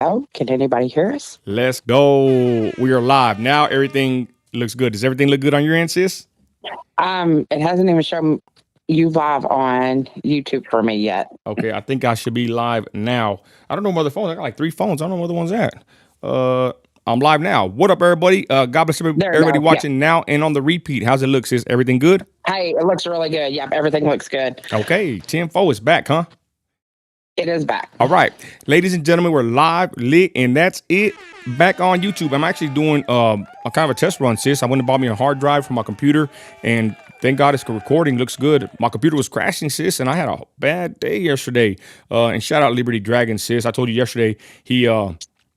Oh, can anybody hear us? Let's go. We are live. Now everything looks good. Does everything look good on your end, sis? It hasn't even shown you live on YouTube for me yet. Okay, I think I should be live now. I don't know where the phones. I got like three phones. I don't know where the one's at. Uh, I'm live now. What up, everybody? God bless There we everybody go. Yeah. watching now and on the repeat. How's it look, sis? Everything good? Hey, it looks really good. Yep, everything looks good. Okay, 10-4 is back, huh? It is back. All right, ladies and gentlemen, we're live, lit, and that's it. Back on YouTube. I'm actually doing a kind of a test run, sis. I went and bought me a hard drive for my computer, and thank God it's recording. Looks good. My computer was crashing, sis, and I had a bad day yesterday. And shout out Liberty Dragon, sis. I told you yesterday.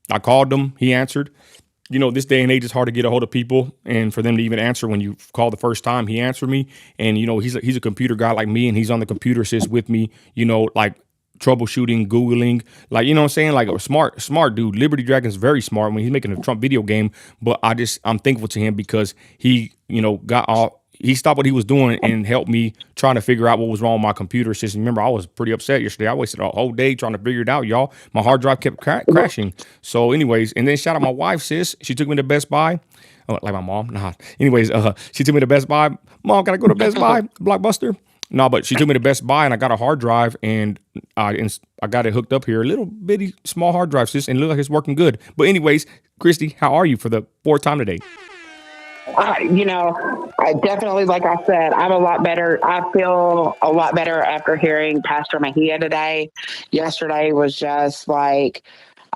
I called him. He answered. You know, this day and age, it's hard to get a hold of people, and for them to even answer when you call the first time. He answered me, and you know, he's a computer guy like me, and he's on the computer, sis, with me. You know, like troubleshooting, Googling, like, you know what I'm saying? Like a smart dude. Liberty Dragon's very smart when he's making a Trump video game. But I'm thankful to him because he, you know, he stopped what he was doing and helped me trying to figure out what was wrong with my computer system. Remember, I was pretty upset yesterday. I wasted a whole day trying to figure it out, y'all. My hard drive kept crashing. So anyways, and then shout out my wife, sis. She took me to Best Buy. Oh, like my mom? Nah. Anyways, she took me to Best Buy. Mom, can I go to Best Buy? Blockbuster? No, but she took me to Best Buy and I got a hard drive and I got it hooked up here. A little bitty small hard drive, sis, and it looks like it's working good. But anyways, Christy, how are you for the fourth time today? I definitely, like I said, I'm a lot better. I feel a lot better after hearing Pastor Mejia today. Yesterday was just like,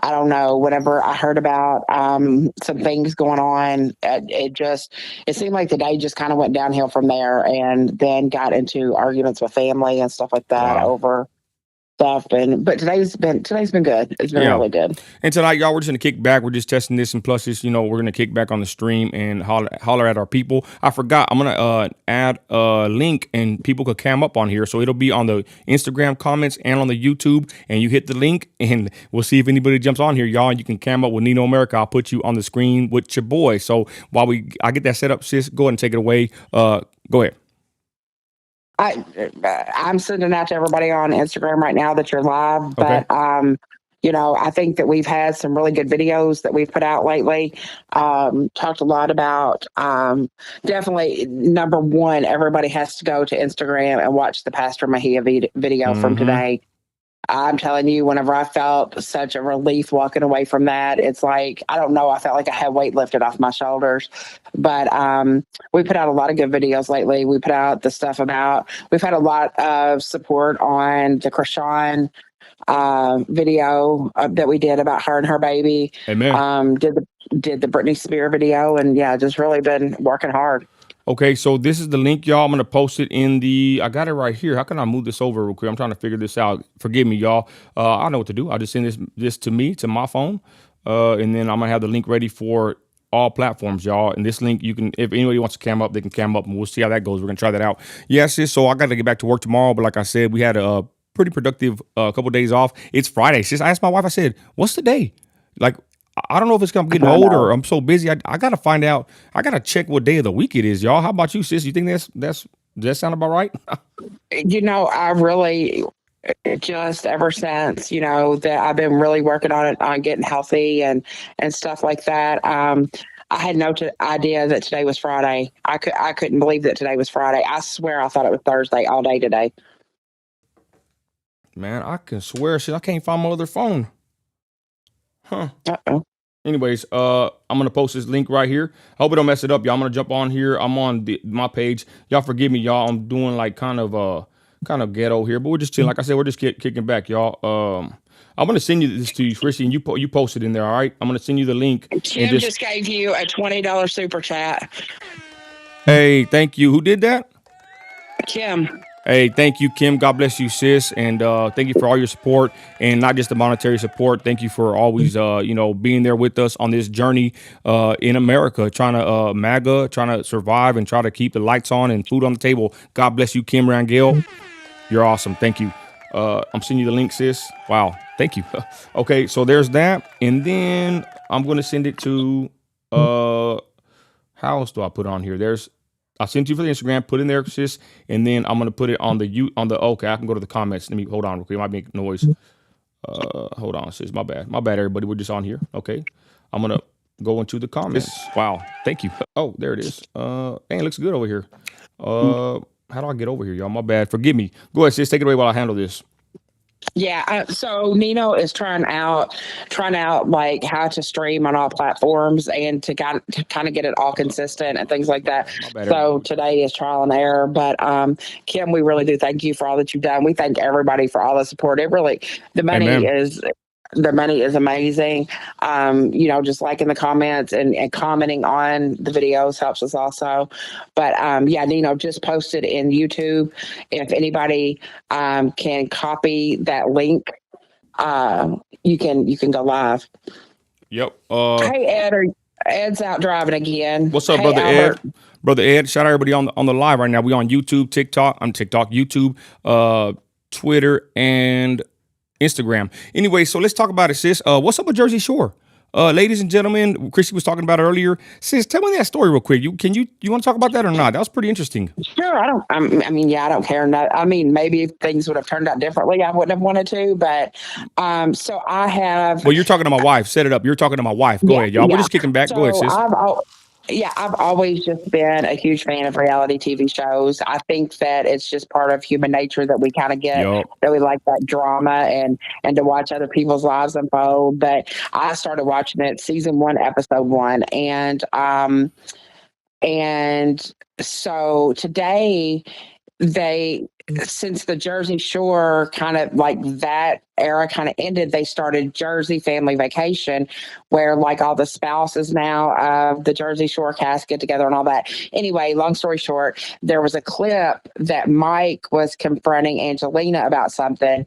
I don't know, whenever I heard about some things going on, it seemed like the day just kind of went downhill from there and then got into arguments with family and stuff like that Wow. over stuff. But today's been good. It's been Yeah. really good. And tonight, y'all, we're just gonna kick back. We're just testing this, and plus, this, you know, we're gonna kick back on the stream and holler at our people. I forgot, I'm gonna add a link, and people could cam up on here, so it'll be on the Instagram comments and on the YouTube. And you hit the link, and we'll see if anybody jumps on here, y'all. And you can cam up with Nino America. I'll put you on the screen with your boy. So while I get that set up, sis, go ahead and take it away. Go ahead. I I'm sending out to everybody on Instagram right now that you're live, Okay. but I think that we've had some really good videos that we've put out lately. Talked a lot about definitely number one, everybody has to go to Instagram and watch the Pastor Mejia video from Mm-hmm. today. I'm telling you, whenever I felt such a relief walking away from that, it's like, I don't know, I felt like I had weight lifted off my shoulders. But we put out a lot of good videos lately. We put out the stuff about, we've had a lot of support on the Krishan video that we did about her and her baby. Amen. Did the Britney Spears video, and yeah, just really been working hard. Okay, so this is the link, y'all. I'm gonna post it in I got it right here. How can I move this over real quick? I'm trying to figure this out. Forgive me, y'all. I know what to do. I'll just send this to me, to my phone. And then I'm gonna have the link ready for all platforms, y'all. And this link, you can, if anybody wants to cam up, they can cam up, and we'll see how that goes. We're gonna try that out. Yes, sis. So I got to get back to work tomorrow, but like I said, we had a pretty productive couple days off. It's Friday. Sis, I asked my wife. I said, "What's the day?" Like, I don't know if it's I'm getting I old or know. I'm so busy. I gotta find out. I gotta check what day of the week it is, y'all. How about you, sis? You think does that sound about right? I really just ever since that I've been really working on it, on getting healthy and stuff like that. I had no idea that today was Friday. I couldn't believe that today was Friday. I swear I thought it was Thursday all day today. Man, I can swear, shit, I can't find my other phone. Huh. Uh-oh. Anyways, I'm gonna post this link right here. I hope it don't mess it up, y'all. I'm gonna jump on here. I'm on my page. Y'all forgive me, y'all. I'm doing like kind of ghetto here, but we're just chilling. Like I said, we're just kicking back, y'all. I'm gonna send you this to you, Chrissy, and you post it in there. All right. I'm gonna send you the link and Kim just just gave you a $20 super chat. hey, thank you. Who did that? Kim. Hey, thank you, Kim. God bless you, sis, and thank you for all your support, and not just the monetary support. Thank you for always, being there with us on this journey in America, trying to trying to survive and try to keep the lights on and food on the table. God bless you, Kim Rangel. You're awesome. Thank you. I'm sending you the link, sis. Wow, thank you. Okay, so there's that, and then I'm gonna send it to. How else do I put on here? I sent you for the Instagram, put in there, sis, and then I'm gonna put it on the okay. I can go to the comments. Let me hold on real quick. It might make noise. Hold on, sis. My bad. My bad, everybody. We're just on here. Okay. I'm gonna go into the comments. Wow. Thank you. Oh, there it is. Dang, it looks good over here. How do I get over here, y'all? My bad. Forgive me. Go ahead, sis. Take it away while I handle this. Yeah, so Nino is trying out like how to stream on all platforms and to kind of get it all consistent and things like that. My bad, So everybody. today is trial and error, but Kim, we really do thank you for all that you've done. We thank everybody for all the support. It really the money Amen. is the money is amazing. Just liking the comments and commenting on the videos helps us also. But yeah, Nino just posted in YouTube. If anybody can copy that link, you can go live. Yep. Hey Ed, Ed's out driving again. What's up, Hey brother Ed? Albert. Brother Ed, shout out everybody on the live right now. We on YouTube, TikTok, YouTube, Twitter, and Instagram. Anyway, so let's talk about it, sis. What's up with Jersey Shore? Ladies and gentlemen, Chrissy was talking about it earlier. Sis, tell me that story real quick. You want to talk about that or not? That was pretty interesting. Sure, I don't care. Maybe if things would have turned out differently, I wouldn't have wanted to. But so I have. Well, you're talking to my wife. Set it up. You're talking to my wife. Go Yeah, ahead, y'all. We're yeah. just kicking back. Go ahead, So sis. I've always just been a huge fan of reality TV shows. I think that it's just part of human nature that we kind of get, Yup. that we like that drama and to watch other people's lives unfold. But I started watching it season 1, episode 1, and so today they since the Jersey Shore kind of like that era kind of ended, they started Jersey Family Vacation, where like all the spouses now of the Jersey Shore cast get together and all that. Anyway, long story short, there was a clip that Mike was confronting Angelina about something.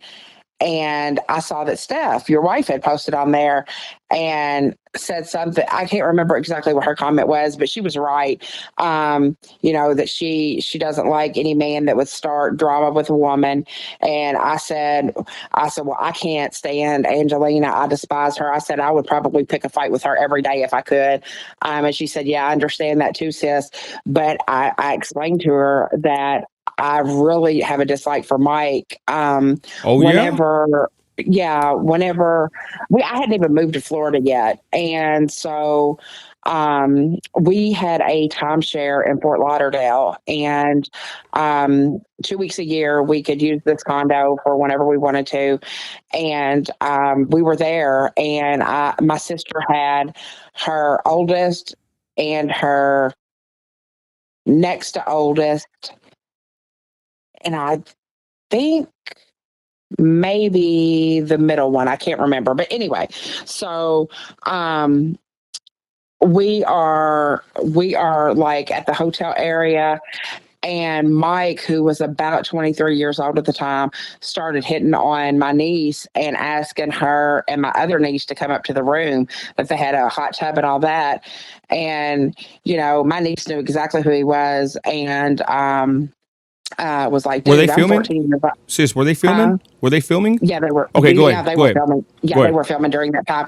And I saw that Steph, your wife, had posted on there and said something. I can't remember exactly what her comment was, but she was right. That she doesn't like any man that would start drama with a woman. And I said, well, I can't stand Angelina. I despise her. I said I would probably pick a fight with her every day if I could. And she said, yeah, I understand that too, sis. But I explained to her that I really have a dislike for Mike. Oh yeah. Whenever I hadn't even moved to Florida yet, and so we had a timeshare in Fort Lauderdale, and 2 weeks a year we could use this condo for whenever we wanted to, and we were there, and my sister had her oldest and her next to oldest, and I think maybe the middle one. I can't remember. But anyway, so we are like at the hotel area, and Mike, who was about 23 years old at the time, started hitting on my niece and asking her and my other niece to come up to the room, that they had a hot tub and all that. And, my niece knew exactly who he was, and was like, Were they dude, I'm filming? 14 years old. Sis, were they filming? Were they filming? Yeah, they were. Okay, go Yeah, ahead. they Go were ahead. filming. Yeah, Go they ahead. were filming during that time.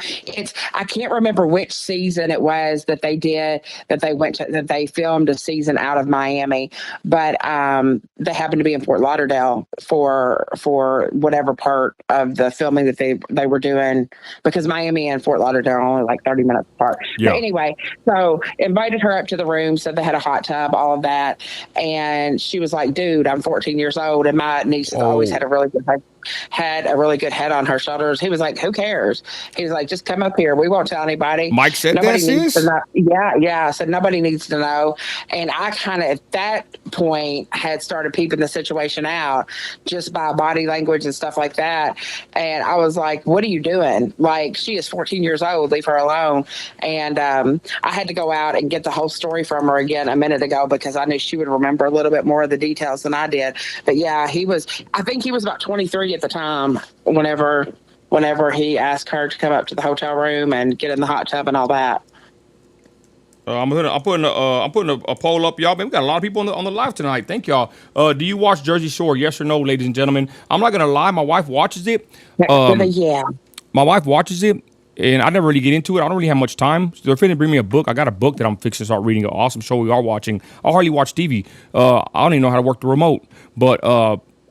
I can't remember which season it was that they did that they filmed a season out of Miami, but they happened to be in Fort Lauderdale for whatever part of the filming that they were doing, because Miami and Fort Lauderdale are only like 30 minutes apart. Yeah. But anyway, so invited her up to the room, said they had a hot tub, all of that, and she was like, dude, I'm 14 years old, and my niece has always had a really good head on her shoulders. He was like, who cares? He was like, just come up here. We won't tell anybody. Mike said Nobody that, needs to sis? know. Yeah. I said, nobody needs to know. And I kind of, at that point, had started peeping the situation out just by body language and stuff like that. And I was like, what are you doing? Like, she is 14 years old. Leave her alone. And I had to go out and get the whole story from her again a minute ago, because I knew she would remember a little bit more of the details than I did. But yeah, I think he was about 23 at the time whenever he asked her to come up to the hotel room and get in the hot tub and all that. I'm putting a poll up, y'all. Man, we got a lot of people on the live tonight. Thank y'all. Do you watch Jersey Shore? Yes or no, ladies and gentlemen? I'm not gonna lie. My wife watches it. Yeah. My wife watches it, and I never really get into it. I don't really have much time. So they're finna bring me a book. I got a book that I'm fixing to start reading. An awesome show we are watching. I hardly watch TV. I don't even know how to work the remote. But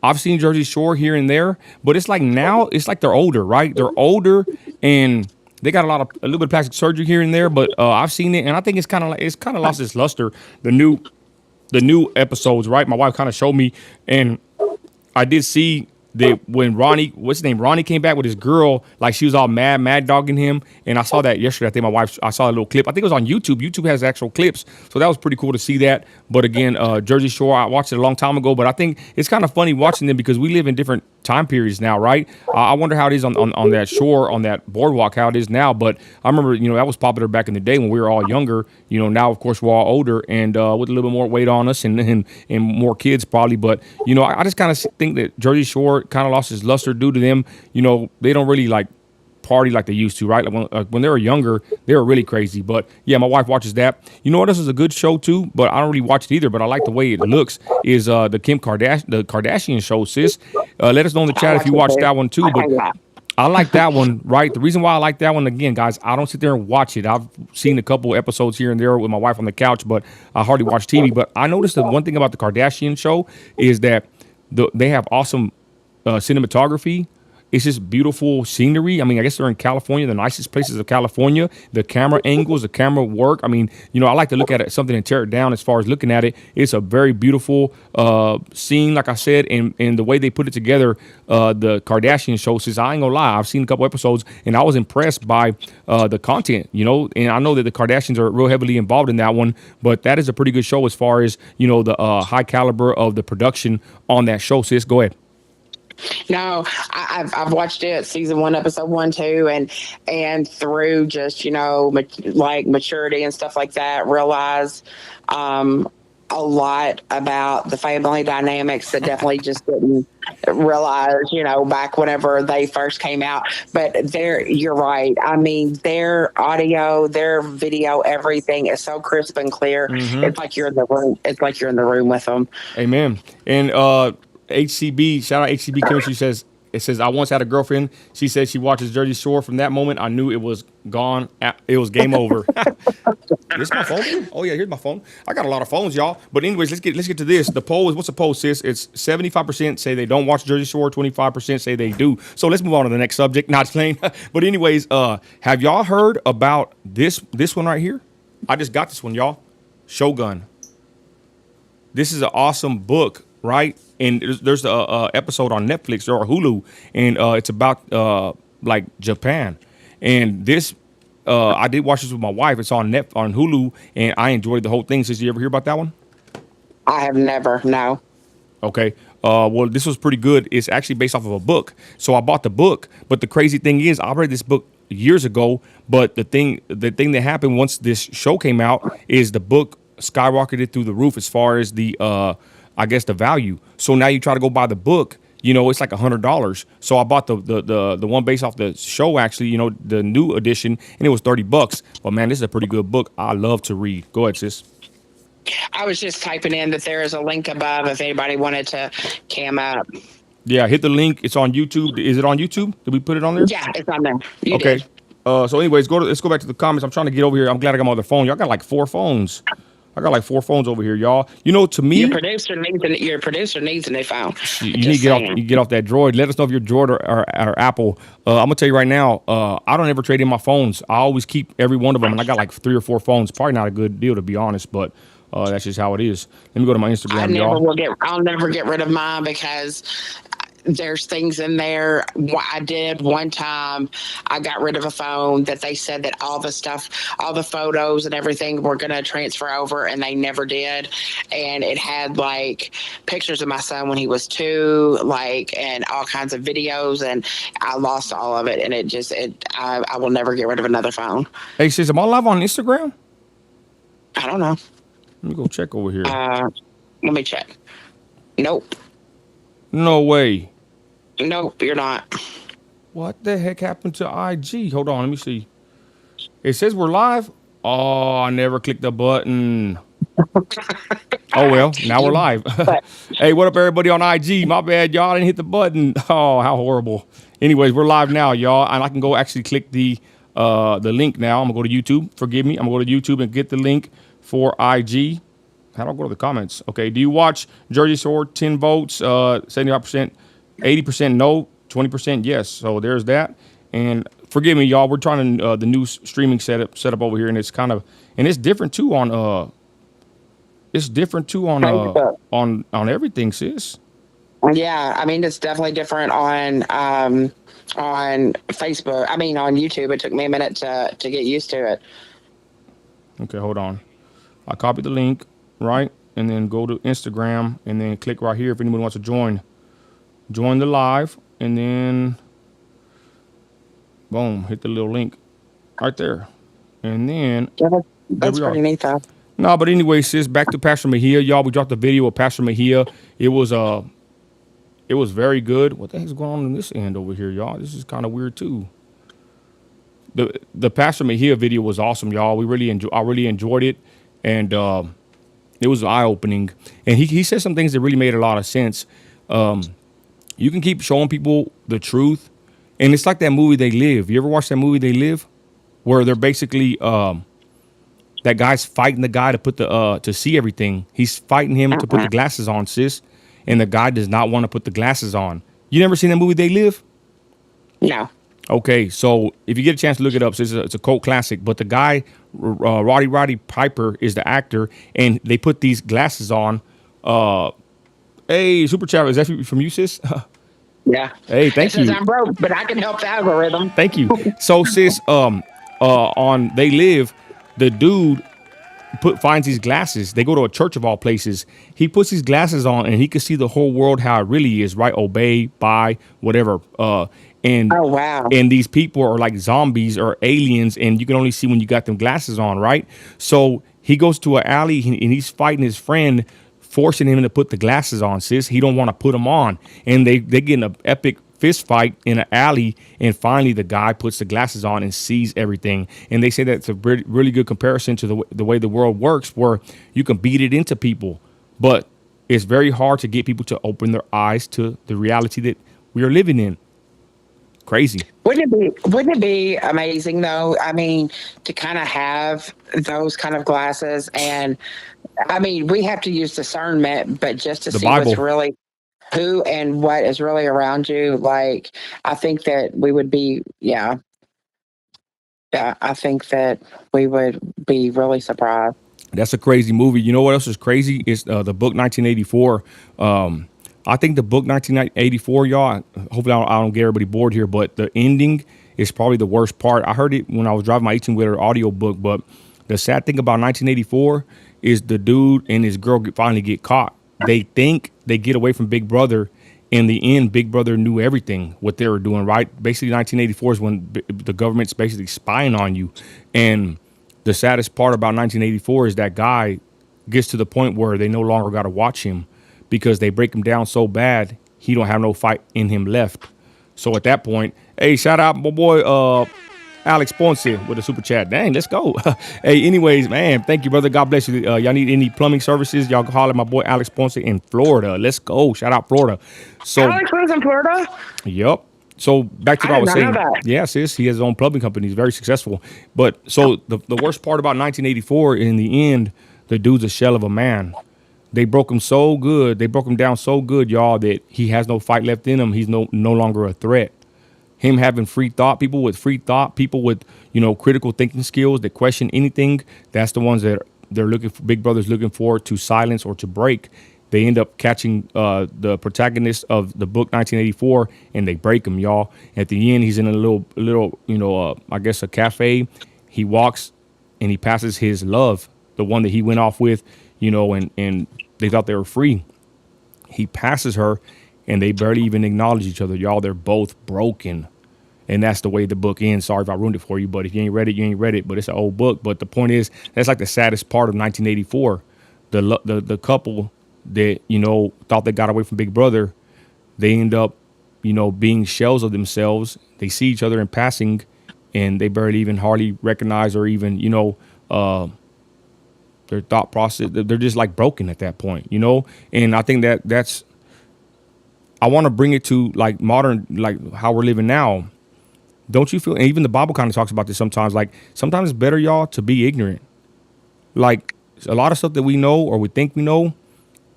I've seen Jersey Shore here and there, but it's like now it's like they're older, right? They're older and they got a little bit of plastic surgery here and there, but I've seen it and I think it's kind of lost its luster. The new episodes, right? My wife kind of showed me, and I did see that when Ronnie, what's his name? Ronnie came back with his girl, like she was all mad dogging him. And I saw that yesterday. I think I saw a little clip. I think it was on YouTube. YouTube has actual clips. So that was pretty cool to see that. But again, Jersey Shore, I watched it a long time ago, but I think it's kind of funny watching them because we live in different time periods now, right? I wonder how it is on that shore, on that boardwalk, how it is now. But I remember, that was popular back in the day when we were all younger. Now, of course, we're all older and with a little bit more weight on us and more kids probably. But, I just kind of think that Jersey Shore kind of lost its luster due to them. They don't really like party like they used to, right? Like when they were younger, they were really crazy. But yeah, my wife watches that. You know what? This is a good show too, but I don't really watch it either. But I like the way it looks. Is the Kardashian show, sis? Let us know in the chat if you watch that one too. But I like that one, right? The reason why I like that one, again, guys, I don't sit there and watch it. I've seen a couple episodes here and there with my wife on the couch, but I hardly watch TV. But I noticed that one thing about the Kardashian show is that they have awesome cinematography. It's just beautiful scenery. I mean, I guess they're in California, the nicest places of California. The camera angles, the camera work. I mean, I like to look at something and tear it down as far as looking at it. It's a very beautiful scene, like I said, and the way they put it together, the Kardashian show, says, I ain't gonna lie, I've seen a couple episodes, and I was impressed by the content, and I know that the Kardashians are real heavily involved in that one, but that is a pretty good show as far as, the high caliber of the production on that show, sis. Go ahead. No, I've watched it season 1, episode 1, 2, and through just like maturity and stuff like that, realize a lot about the family dynamics that definitely just didn't realize back whenever they first came out. But you're right. I mean, their audio, their video, everything is so crisp and clear. Mm-hmm. It's like you're in the room. It's like you're in the room with them. Amen. And HCB, shout out HCB Chemistry says, I once had a girlfriend. She said she watches Jersey Shore. From that moment, I knew it was gone. It was game over. This my phone? Oh yeah, here's my phone. I got a lot of phones, y'all. But anyways, let's get to this. The poll is, what's the poll, sis? It's 75% say they don't watch Jersey Shore, 25% say they do. So let's move on to the next subject. Not playing. But anyways, have y'all heard about this one right here? I just got this one, y'all. Shogun. This is an awesome book, right? And there's a episode on Netflix or Hulu, and it's about like Japan. And this, I did watch this with my wife. It's on Hulu, and I enjoyed the whole thing. Did you ever hear about that one? I have never. No. Okay. Well, this was pretty good. It's actually based off of a book. So I bought the book, but the crazy thing is, I read this book years ago. But the thing that happened once this show came out is the book skyrocketed through the roof as far as the I guess the value. So now you try to go buy the book, it's like $100. So I bought the one based off the show, actually, the new edition, and it was $30. But man, this is a pretty good book. I love to read. Go ahead, sis. I was just typing in that there is a link above if anybody wanted to cam up. Yeah, hit the link. It's on YouTube. Is it on YouTube? Did we put it on there? Yeah, it's on there. You okay. Did. So anyways, let's go back to the comments. I'm trying to get over here. I'm glad I got my other phone. Y'all got like 4 phones. I got like 4 phones over here, y'all. To me, your producer needs a new phone. You need to get off that Droid. Let us know if you're Droid or Apple. I'm gonna tell you right now, I don't ever trade in my phones. I always keep every one of them, and I got like 3 or 4 phones. Probably not a good deal, to be honest, but that's just how it is. Let me go to my Instagram, y'all. I'll never get rid of mine because there's things in there. I did one time. I got rid of a phone that they said that all the stuff, all the photos and everything were going to transfer over, and they never did. And it had like pictures of my son when he was 2, and all kinds of videos, and I lost all of it. And I will never get rid of another phone. Hey, sis, am I live on Instagram? I don't know. Let me go check over here. Let me check. Nope. No way. Nope, you're not. What the heck happened to IG? Hold on, let me see. It says we're live. Oh, I never clicked the button. Oh, well, now we're live. Hey, what up, everybody on IG? My bad, y'all. I didn't hit the button. Oh, how horrible. Anyways, we're live now, y'all. And I can go actually click the link now. I'm going to go to YouTube. Forgive me. I'm going to go to YouTube and get the link for IG. How do I go to the comments? Okay. Do you watch Jersey Shore? 10 votes, 75%, 80% no, 20% yes. So there's that. And forgive me, y'all. We're trying to the new streaming setup over here, and it's kind of and it's different too on Facebook. on everything, sis. Yeah, I mean it's definitely different on Facebook. I mean on YouTube. It took me a minute to get used to it. Okay, hold on. I copied the link, right? And then go to Instagram and then click right here if anyone wants to join. Join the live and then boom, hit the little link right there. And then Yeah, there that's we are. pretty neat though. No, but anyway, sis, back to Pastor Mejia. Y'all, we dropped a video of Pastor Mejia. It was very good. What the heck's going on this end over here, y'all? This is kind of weird too. The Pastor Mejia video was awesome, y'all. I really enjoyed it, and it was eye opening. And he said some things that really made a lot of sense. You can keep showing people the truth, and it's like that movie They Live. You ever watch that movie They Live, where they're basically that guy's fighting the guy to put to see everything. He's fighting him to put the glasses on, sis, and the guy does not want to put the glasses on. You never seen that movie They Live? No. Okay, so if you get a chance to look it up, so it's a cult classic. But the guy, Roddy Piper, is the actor, and they put these glasses on. Hey, Super Chat, is that from you, sis? Yeah. Hey, thank it says you. I'm broke, but I can help the algorithm. Thank you. So, sis, on They Live, the dude finds these glasses. They go to a church of all places. He puts these glasses on, and he can see the whole world how it really is. Right? Obey, buy, whatever. And Oh wow. and these people are like zombies or aliens, and you can only see when you got them glasses on, right? So he goes to an alley and he's fighting his friend, forcing him to put the glasses on. Sis, he don't want to put them on, and they get in an epic fist fight in an alley, and finally the guy puts the glasses on and sees everything. And they say that's a really good comparison to the way the world works, where you can beat it into people, but it's very hard to get people to open their eyes to the reality that we are living in. Crazy. Wouldn't it be amazing though? I mean, to kind of have those kind of glasses, and I mean, we have to use discernment, but just to The see Bible. what's really who and what is really around you, like I think that we would be, yeah, I think that we would be really surprised. That's a crazy movie. You know what else is crazy? It's the book 1984. I think the book 1984, y'all, hopefully I don't get everybody bored here, but the ending is probably the worst part. I heard it when I was driving my 18-wheeler audio book, but the sad thing about 1984 is the dude and his girl finally get caught. They think they get away from Big Brother. In the end, Big Brother knew everything, what they were doing, right? Basically, 1984 is when the government's basically spying on you. And the saddest part about 1984 is that guy gets to the point where they no longer got to watch him, because they break him down so bad, he don't have no fight in him left. So at that point, hey, shout out my boy Alex Ponce with a super chat. Dang, let's go. Hey, anyways, man, thank you, brother. God bless you. Y'all need any plumbing services, y'all can holler at my boy Alex Ponce in Florida. Let's go. Shout out Florida. So, Alex lives in Florida. yep. So back to what I I was did saying. not know that. Yeah, sis, he has his own plumbing company. He's very successful. But so the worst part about 1984, in the end, the dude's a shell of a man. They broke him so good. They broke him down so good, y'all, that he has no fight left in him. He's no longer a threat. Him having free thought, people with critical thinking skills that question anything, that's the ones that they're looking for. Big Brother's looking for to silence or to break. They end up catching the protagonist of the book 1984, and they break him, y'all. At the end, he's in a little, I guess a cafe. He walks and he passes his love, the one that he went off with, and they thought they were free. He passes her, and they barely even acknowledge each other, y'all. They're both broken. And that's the way the book ends. Sorry if I ruined it for you, but if you ain't read it, you ain't read it. But it's an old book. But the point is, that's like the saddest part of 1984. The couple that, thought they got away from Big Brother, they end up, being shells of themselves. They see each other in passing, and they barely even hardly recognize or even, their thought process. They're just like broken at that point, And I think that's, I want to bring it to like modern, like how we're living now. Don't you feel, and even the Bible kind of talks about this sometimes, like sometimes it's better, y'all, to be ignorant. Like a lot of stuff that we know or we think we know,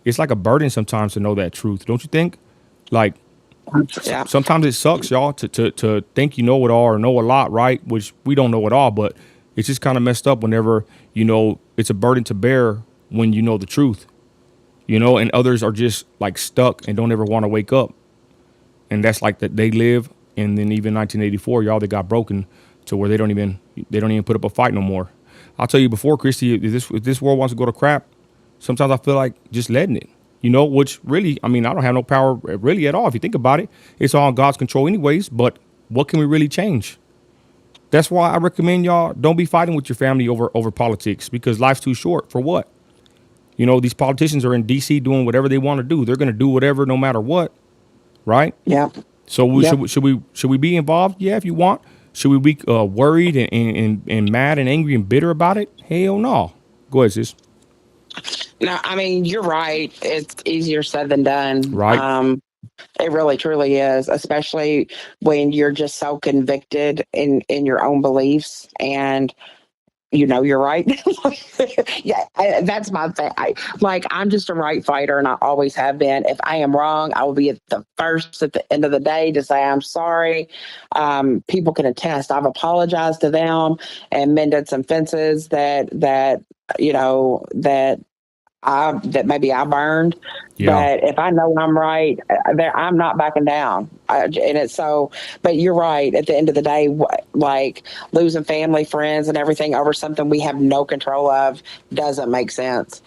it's like a burden sometimes to know that truth. Don't you think? Like Yeah. sometimes it sucks, y'all, to think you know it all or know a lot, right? Which we don't know it all, but it's just kind of messed up whenever, it's a burden to bear when you know the truth, and others are just like stuck and don't ever want to wake up. And that's like that they live. And then even 1984, y'all, they got broken to where they don't even put up a fight no more. I'll tell you before, Christy, if this world wants to go to crap, sometimes I feel like just letting it, which really, I mean, I don't have no power really at all. If you think about it, it's all in God's control anyways, but what can we really change? That's why I recommend y'all don't be fighting with your family over politics, because life's too short for what? These politicians are in DC doing whatever they want to do. They're going to do whatever no matter what, right? Yeah. So Yep. should we be involved? Yeah, if you want. Should we be worried and mad and angry and bitter about it? Hell no. Go ahead, sis. No, I mean, you're right. It's easier said than done. Right. It really truly is, especially when you're just so convicted in your own beliefs, and you're right. Yeah, that's my thing. I'm just a right fighter, and I always have been. If I am wrong, I will be at the first at the end of the day to say I'm sorry. People can attest. I've apologized to them and mended some fences that that maybe I burned. Yeah. But if I know I'm right, I'm not backing down. And it's so, but you're right. At the end of the day, like losing family, friends, and everything over something we have no control of doesn't make sense.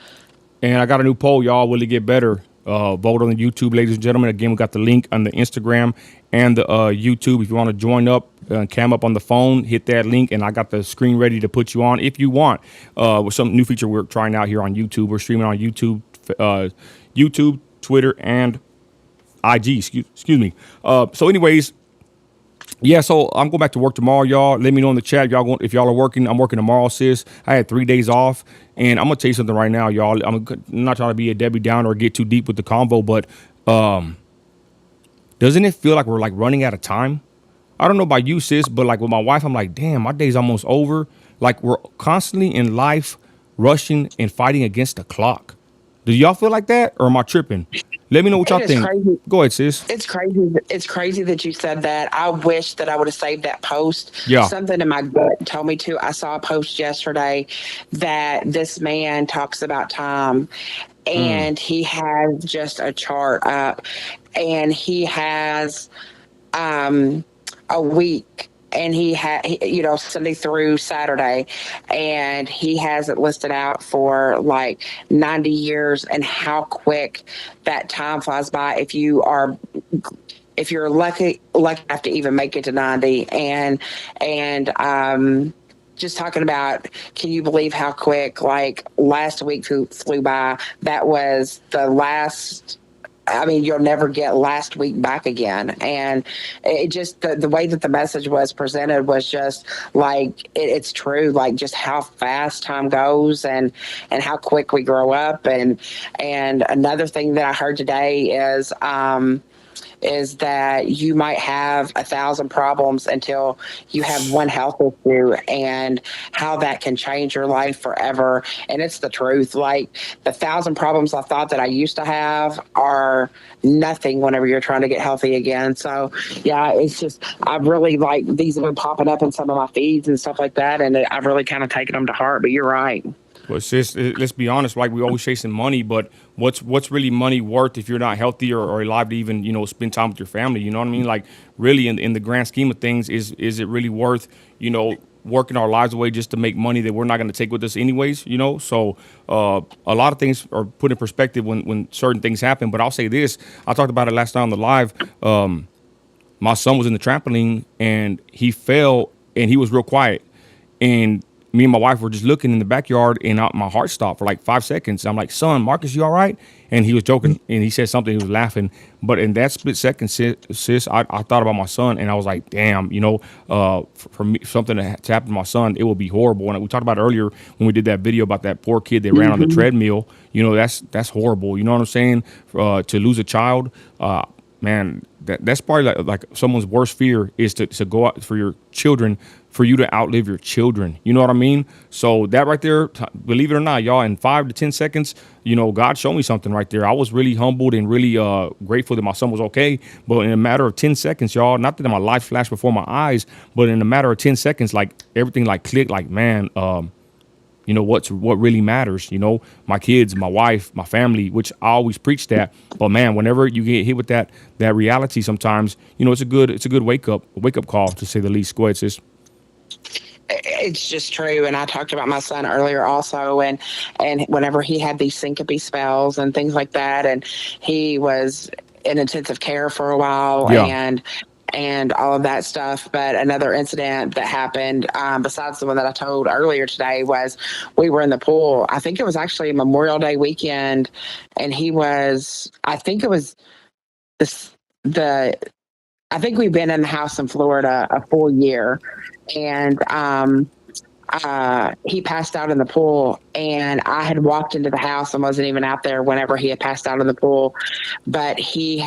And I got a new poll, y'all. Will it get better? Vote on the YouTube, ladies and gentlemen. Again, we got the link on the Instagram and the YouTube. If you want to join up, cam up on the phone, hit that link, and I got the screen ready to put you on if you want. With some new feature we're trying out here on YouTube. We're streaming on YouTube, Twitter, and IG. Excuse me. So, anyways. Yeah, so I'm going back to work tomorrow, y'all. Let me know in the chat if y'all are working. I'm working tomorrow, sis. I had 3 days off, and I'm gonna tell you something right now, y'all. I'm not trying to be a Debbie Downer or get too deep with the convo, but doesn't it feel like we're like running out of time? I don't know about you, sis, but like with my wife, I'm like, damn, my day's almost over. Like we're constantly in life rushing and fighting against the clock. Do y'all feel like that, or am I tripping? Let me know what y'all think. Crazy. Go ahead, sis. It's crazy. It's crazy that you said that. I wish that I would have saved that post. Yeah. Something in my gut told me to. I saw a post yesterday that this man talks about time, and he has just a chart up, and he has a week. And he had, Sunday through Saturday, and he has it listed out for like 90 years, and how quick that time flies by if you're lucky enough to even make it to 90. And just talking about, can you believe how quick like last week flew by? That was the last. I mean, you'll never get last week back again. And it just, the way that the message was presented was just like, it's true, like just how fast time goes and how quick we grow up. And another thing that I heard today is that you might have 1,000 problems until you have one health issue, and how that can change your life forever. And it's the truth. Like the 1,000 problems I thought that I used to have are nothing whenever you're trying to get healthy again. So yeah, it's just, I've really like, these have been popping up in some of my feeds and stuff like that, and I've really kind of taken them to heart. But you're right. Well, sis, let's be honest. Like we always chasing money, but what's really money worth if you're not healthy or alive to even spend time with your family? You know what I mean? Like really, in the grand scheme of things, is it really worth working our lives away just to make money that we're not going to take with us anyways? So a lot of things are put in perspective when certain things happen. But I'll say this: I talked about it last night on the live. My son was in the trampoline and he fell and he was real quiet, and me and my wife were just looking in the backyard, and my heart stopped for like 5 seconds. I'm like, son, Marcus, you all right? And he was joking, and he said something. He was laughing. But in that split second, sis, I thought about my son, and I was like, damn, for me, something to happen to my son, it would be horrible. And we talked about earlier when we did that video about that poor kid that ran on the treadmill. That's horrible. You know what I'm saying? To lose a child, man, that's probably like someone's worst fear is to go out for your children for you to outlive your children. You know what I mean? So that right there, believe it or not, y'all, in 5 to 10 seconds, God showed me something right there. I was really humbled and really grateful that my son was okay. But in a matter of 10 seconds, y'all, not that my life flashed before my eyes, but in a matter of 10 seconds, like everything like clicked, like, man, what really matters, my kids, my wife, my family, which I always preach that. But man, whenever you get hit with that reality, sometimes, it's a good wake up call, to say the least. Go ahead, sis. It's just true. And I talked about my son earlier also, and whenever he had these syncope spells and things like that, and he was in intensive care for a while, Yeah. and all of that stuff. But another incident that happened, besides the one that I told earlier today, was we were in the pool. I think it was actually Memorial Day weekend, and I think it was I think we've been in the house in Florida a full year, and he passed out in the pool, and I had walked into the house and wasn't even out there whenever he had passed out in the pool, but he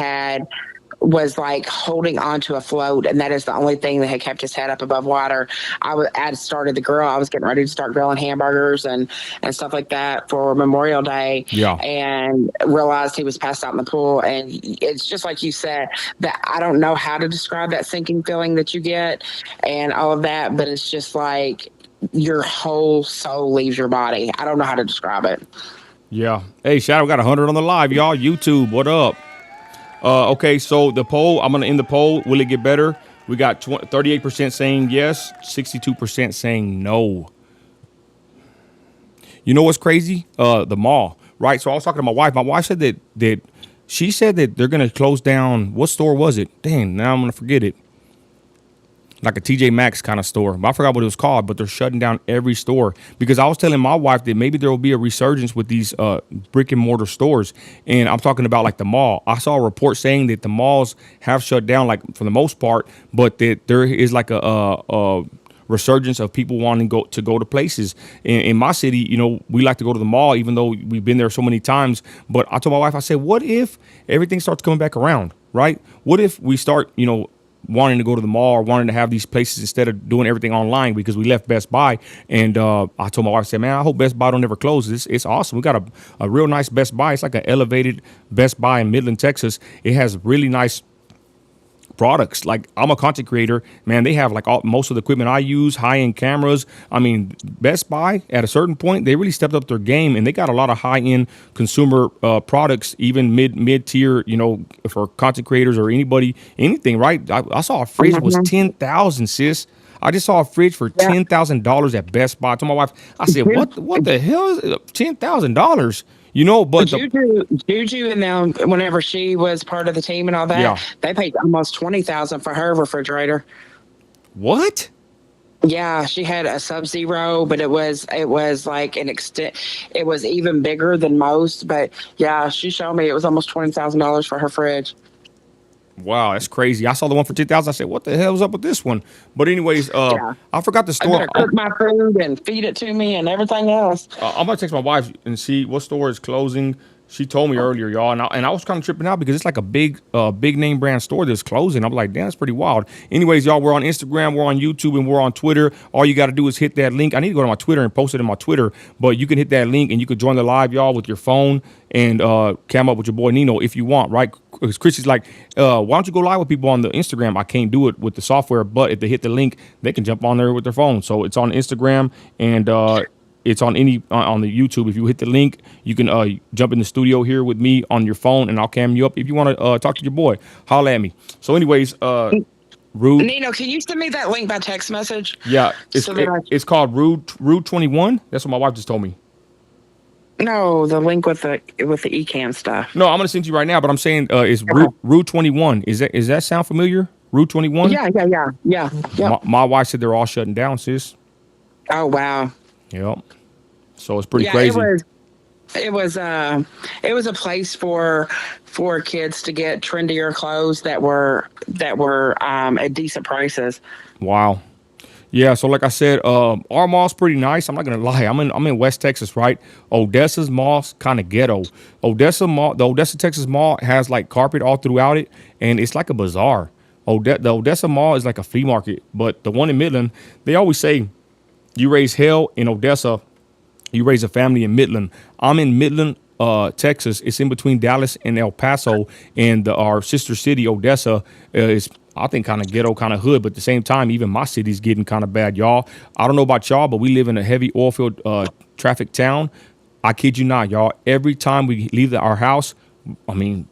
was like holding onto a float, and that is the only thing that had kept his head up above water. I started the grill. I was getting ready to start grilling hamburgers and stuff like that for Memorial Day. Yeah. And realized he was passed out in the pool. And it's just like you said, that I don't know how to describe that sinking feeling that you get and all of that, but it's just like your whole soul leaves your body. I don't know how to describe it. Yeah. Hey, Shadow got 100 on the live, y'all. YouTube, what up? Okay, so the poll, I'm going to end the poll. Will it get better? We got 38% saying yes, 62% saying no. You know what's crazy? The mall, right? So I was talking to my wife. My wife said that she said that they're going to close down. What store was it? Dang, now I'm going to forget it. Like a TJ Maxx kind of store. I forgot what it was called, but they're shutting down every store because I was telling my wife that maybe there will be a resurgence with these brick and mortar stores. And I'm talking about like the mall. I saw a report saying that the malls have shut down, like for the most part, but that there is like a resurgence of people wanting to go to places. In my city, we like to go to the mall, even though we've been there so many times. But I told my wife, I said, what if everything starts coming back around, right? What if we start, wanting to go to the mall or wanting to have these places instead of doing everything online, because we left Best Buy. And I told my wife, I said, man, I hope Best Buy don't ever close. It's awesome. We got a real nice Best Buy. It's like an elevated Best Buy in Midland, Texas. It has really nice products. Like, I'm a content creator, man. They have like most of the equipment I use, high-end cameras. I mean, Best Buy at a certain point, they really stepped up their game, and they got a lot of high-end consumer products, even mid-tier, for content creators or anything, right? I saw a fridge that was $10,000, sis. I just saw a fridge for $10,000 at Best Buy. I told my wife, I said, what the hell is $10,000? But Juju and them, whenever she was part of the team and all that, they paid almost $20,000 for her refrigerator. What? Yeah, she had a Sub-Zero, but it was like it was even bigger than most. But yeah, she showed me it was almost $20,000 for her fridge. Wow, that's crazy. I saw the one for $10,000. I said, what the hell's up with this one? But anyways, I forgot the store. I better cook my food and feed it to me and everything else. I'm going to text my wife and see what store is closing. She told me earlier, y'all, and I was kind of tripping out because it's like a big name brand store that's closing. I'm like, damn, that's pretty wild. Anyways, y'all, we're on Instagram, we're on YouTube, and we're on Twitter. All you got to do is hit that link. I need to go to my Twitter and post it in my Twitter, but you can hit that link and you can join the live, y'all, with your phone and cam up with your boy Nino if you want, right? Because Chrissy's like, why don't you go live with people on the Instagram? I can't do it with the software, but if they hit the link, they can jump on there with their phone. So it's on Instagram and it's on on the YouTube. If you hit the link, you can jump in the studio here with me on your phone, and I'll cam you up. If you want to talk to your boy, holla at me. So anyways, Rude. Nino, can you send me that link by text message? Yeah, it's called Rude 21. That's what my wife just told me. No, the link with the Ecamm stuff. No, I'm gonna send you right now, but I'm saying it's Rude 21. Is that sound familiar? Rude 21? Yeah. My wife said they're all shutting down, sis. Oh wow. Yep. So it's pretty crazy. It was a place for kids to get trendier clothes that were at decent prices. Wow. Yeah, so like I said, our mall's pretty nice. I'm not gonna lie. I'm in West Texas, right? Odessa's mall's kind of ghetto. The Odessa, Texas mall has like carpet all throughout it, and it's like a bazaar. The Odessa Mall is like a flea market, but the one in Midland, they always say you raise hell in Odessa, you raise a family in Midland. I'm in Midland, Texas. It's in between Dallas and El Paso, and our sister city, Odessa, is I think kind of ghetto, kind of hood, but at the same time, even my city's getting kind of bad, y'all. I don't know about y'all, but we live in a heavy oil field traffic town. I kid you not, y'all. Every time we leave our house, I mean,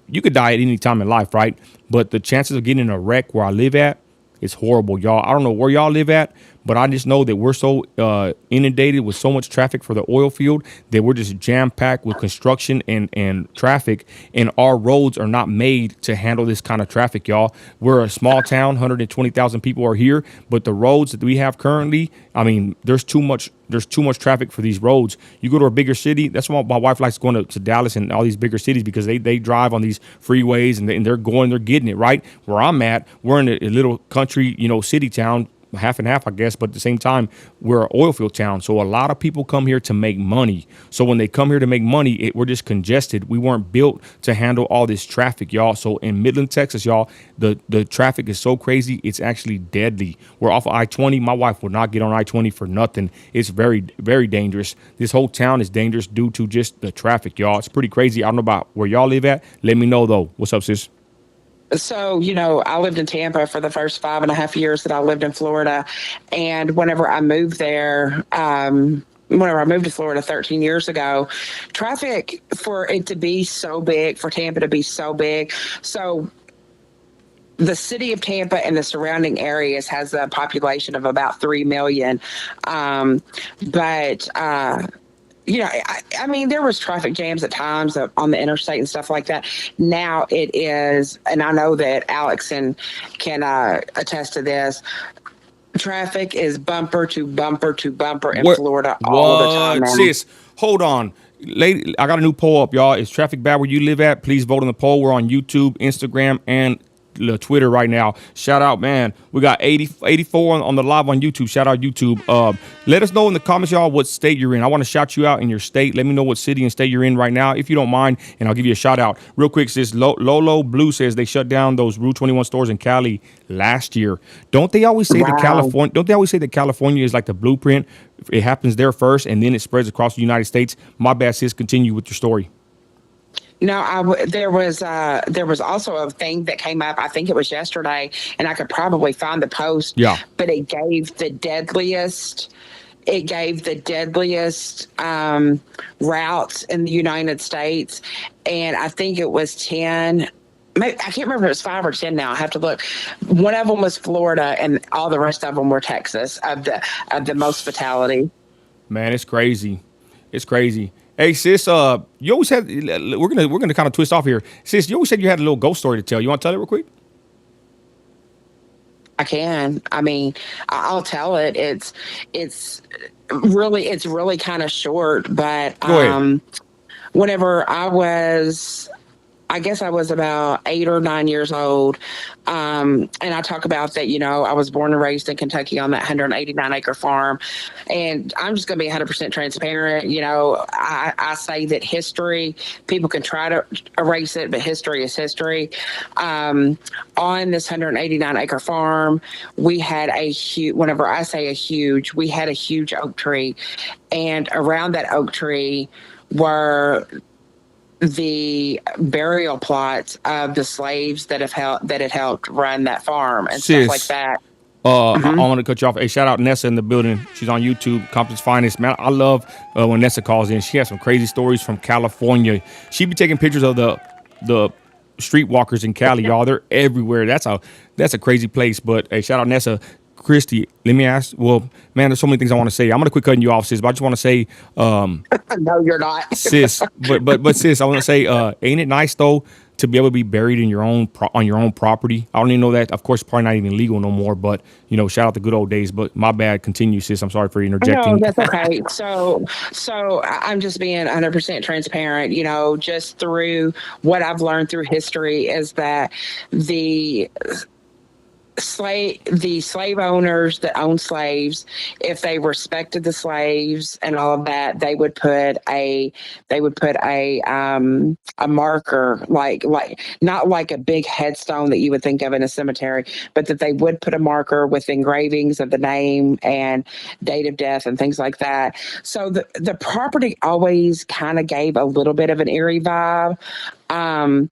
you could die at any time in life, right? But the chances of getting in a wreck where I live at is horrible, y'all. I don't know where y'all live at, but I just know that we're so inundated with so much traffic for the oil field that we're just jam packed with construction and traffic, and our roads are not made to handle this kind of traffic, y'all. We're a small town, 120,000 people are here, but the roads that we have currently, I mean, there's too much traffic for these roads. You go to a bigger city, that's why my wife likes going to Dallas and all these bigger cities, because they drive on these freeways and they're getting it, right? Where I'm at, we're in a little country, city town, half and half, I guess, but at the same time, we're an oil field town. So a lot of people come here to make money. So when they come here to make money, we're just congested. We weren't built to handle all this traffic, y'all. So in Midland, Texas, y'all, the traffic is so crazy, it's actually deadly. We're off of I-20. My wife would not get on I-20 for nothing. It's very, very dangerous. This whole town is dangerous due to just the traffic, y'all. It's pretty crazy. I don't know about where y'all live at. Let me know, though. What's up, sis? So, I lived in Tampa for the first 5.5 years that I lived in Florida. And whenever I moved there, whenever I moved to Florida 13 years ago, traffic for it to be so big, for Tampa to be so big. So the city of Tampa and the surrounding areas has a population of about 3 million. I mean, there was traffic jams at times on the interstate and stuff like that. Now it is, and I know that Alex can attest to this, traffic is bumper to bumper to bumper in Florida all the time now. Sis, hold on. Lady, I got a new poll up, y'all. Is traffic bad where you live at? Please vote on the poll. We're on YouTube, Instagram, and Twitter right now. Shout out, man. We got 84 on the live on YouTube. Shout out YouTube. Let us know in the comments, y'all, what state you're in. I want to shout you out in your state. Let me know what city and state you're in right now, if you don't mind, and I'll give you a shout out. Real quick, sis, Lolo Blue says they shut down those Rue 21 stores in Cali last year. Don't they always say that California is like the blueprint? It happens there first, and then it spreads across the United States. My bad, sis. Continue with your story. No, there was also a thing that came up. I think it was yesterday, and I could probably find the post. Yeah. But it gave the deadliest. It gave the deadliest routes in the United States, and I think it was 10. Maybe, I can't remember if it was 5 or 10 now. I have to look. One of them was Florida, and all the rest of them were Texas. Of the most fatality. Man, it's crazy. It's crazy. Hey, sis, you always had, we're gonna kind of twist off here. Sis, you always said you had a little ghost story to tell. You want to tell it real quick? I can. I mean, I'll tell it. It's really kind of short, but Go ahead. Whenever I guess I was about 8 or 9 years old. And I talk about that, I was born and raised in Kentucky on that 189-acre farm. And I'm just going to be 100% transparent. I say that history, people can try to erase it, but history is history. On this 189-acre farm, we had whenever I say we had a huge oak tree. And around that oak tree were the burial plots of the slaves that had helped run that farm and stuff like that. I want to cut you off. Hey, shout out Nessa in the building. She's on YouTube, Compton's Finest. Man, I love when Nessa calls in. She has some crazy stories from California. She be taking pictures of the streetwalkers in Cali, y'all. They're everywhere. That's a crazy place. But hey, shout out Nessa. Christy, let me ask. Well, man, there's so many things I want to say. I'm gonna quit cutting you off, sis. But I just want to say, no, you're not, sis. But sis, I want to say, ain't it nice though to be able to be buried in on your own property? I don't even know that. Of course, probably not even legal no more. But shout out the good old days. But my bad. Continue, sis. I'm sorry for interjecting. No, that's okay. So I'm just being 100% transparent. Just through what I've learned through history is that the slave owners that owned slaves, if they respected the slaves and all of that, they would put a marker, like not like a big headstone that you would think of in a cemetery, but that they would put a marker with engravings of the name and date of death and things like that. So the property always kind of gave a little bit of an eerie vibe. um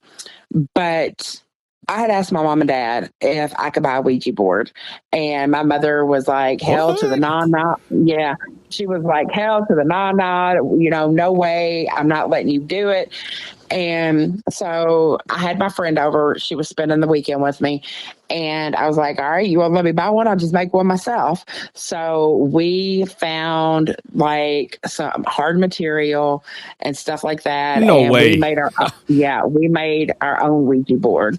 but I had asked my mom and dad if I could buy a Ouija board. And my mother was like, hell to the What? nah. Yeah. She was like, hell to the nah. No way. I'm not letting you do it. And so I had my friend over. She was spending the weekend with me. And I was like, all right, you want to let me buy one? I'll just make one myself. So we found like some hard material and stuff like that. No And way. we made our own Ouija board.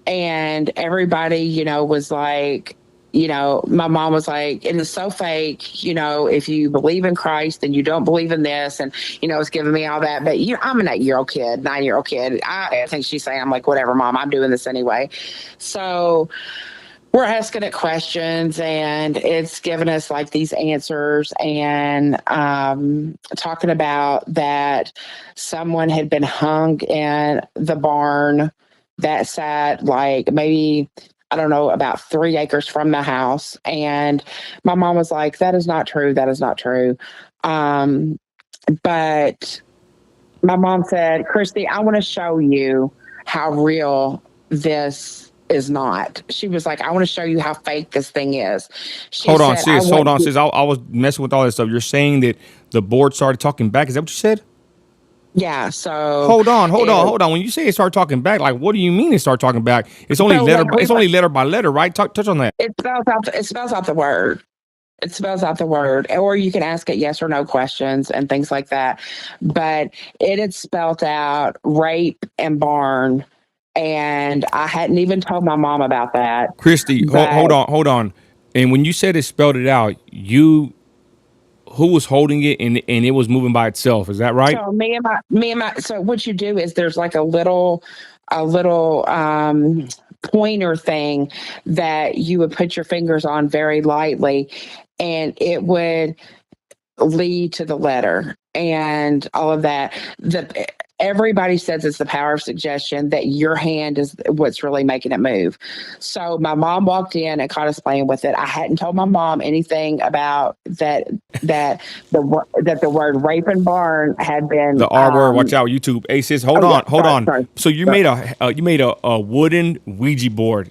And everybody, was like, my mom was like, it is so fake, if you believe in Christ and you don't believe in this. And, it's giving me all that. But I'm an 8-year-old kid, 9-year-old kid. I think she's saying, I'm like, whatever, mom, I'm doing this anyway. So we're asking it questions and it's giving us like these answers and talking about that someone had been hung in the barn that sat like maybe, I don't know, about 3 acres from the house. And my mom was like, that is not true. That is not true. Um, but my mom said, Christy, I want to show you how real this is not. She was like, I want to show you how fake this thing is. She Hold on, said, I sis. Hold want on, you. sis. I was messing with all this stuff. You're saying that the board started talking back. Is that what you said? Yeah. So Hold on, hold on, it, hold on. When you say it started talking back, like what do you mean it started talking back? It's only so letter. like we, It's only letter by letter, right? Touch on that. it spells out the word. It spells out the word, or you can ask it yes or no questions and things like that. But it had spelled out rape and barn. And I hadn't even told my mom about that. Christy, But hold on. And when you said it spelled it out, you who was holding it and it was moving by itself. Is that right? so so what you do is there's like a little pointer thing that you would put your fingers on very lightly, and it would lead to the letter and all of that. The Everybody says it's the power of suggestion, that your hand is what's really making it move. So my mom walked in and caught us playing with it. I hadn't told my mom anything about that the word rape and barn had been The R word. Watch out, YouTube. Hey sis, hold oh yeah, on, hold sorry, on. sorry. So you sorry. made a wooden Ouija board.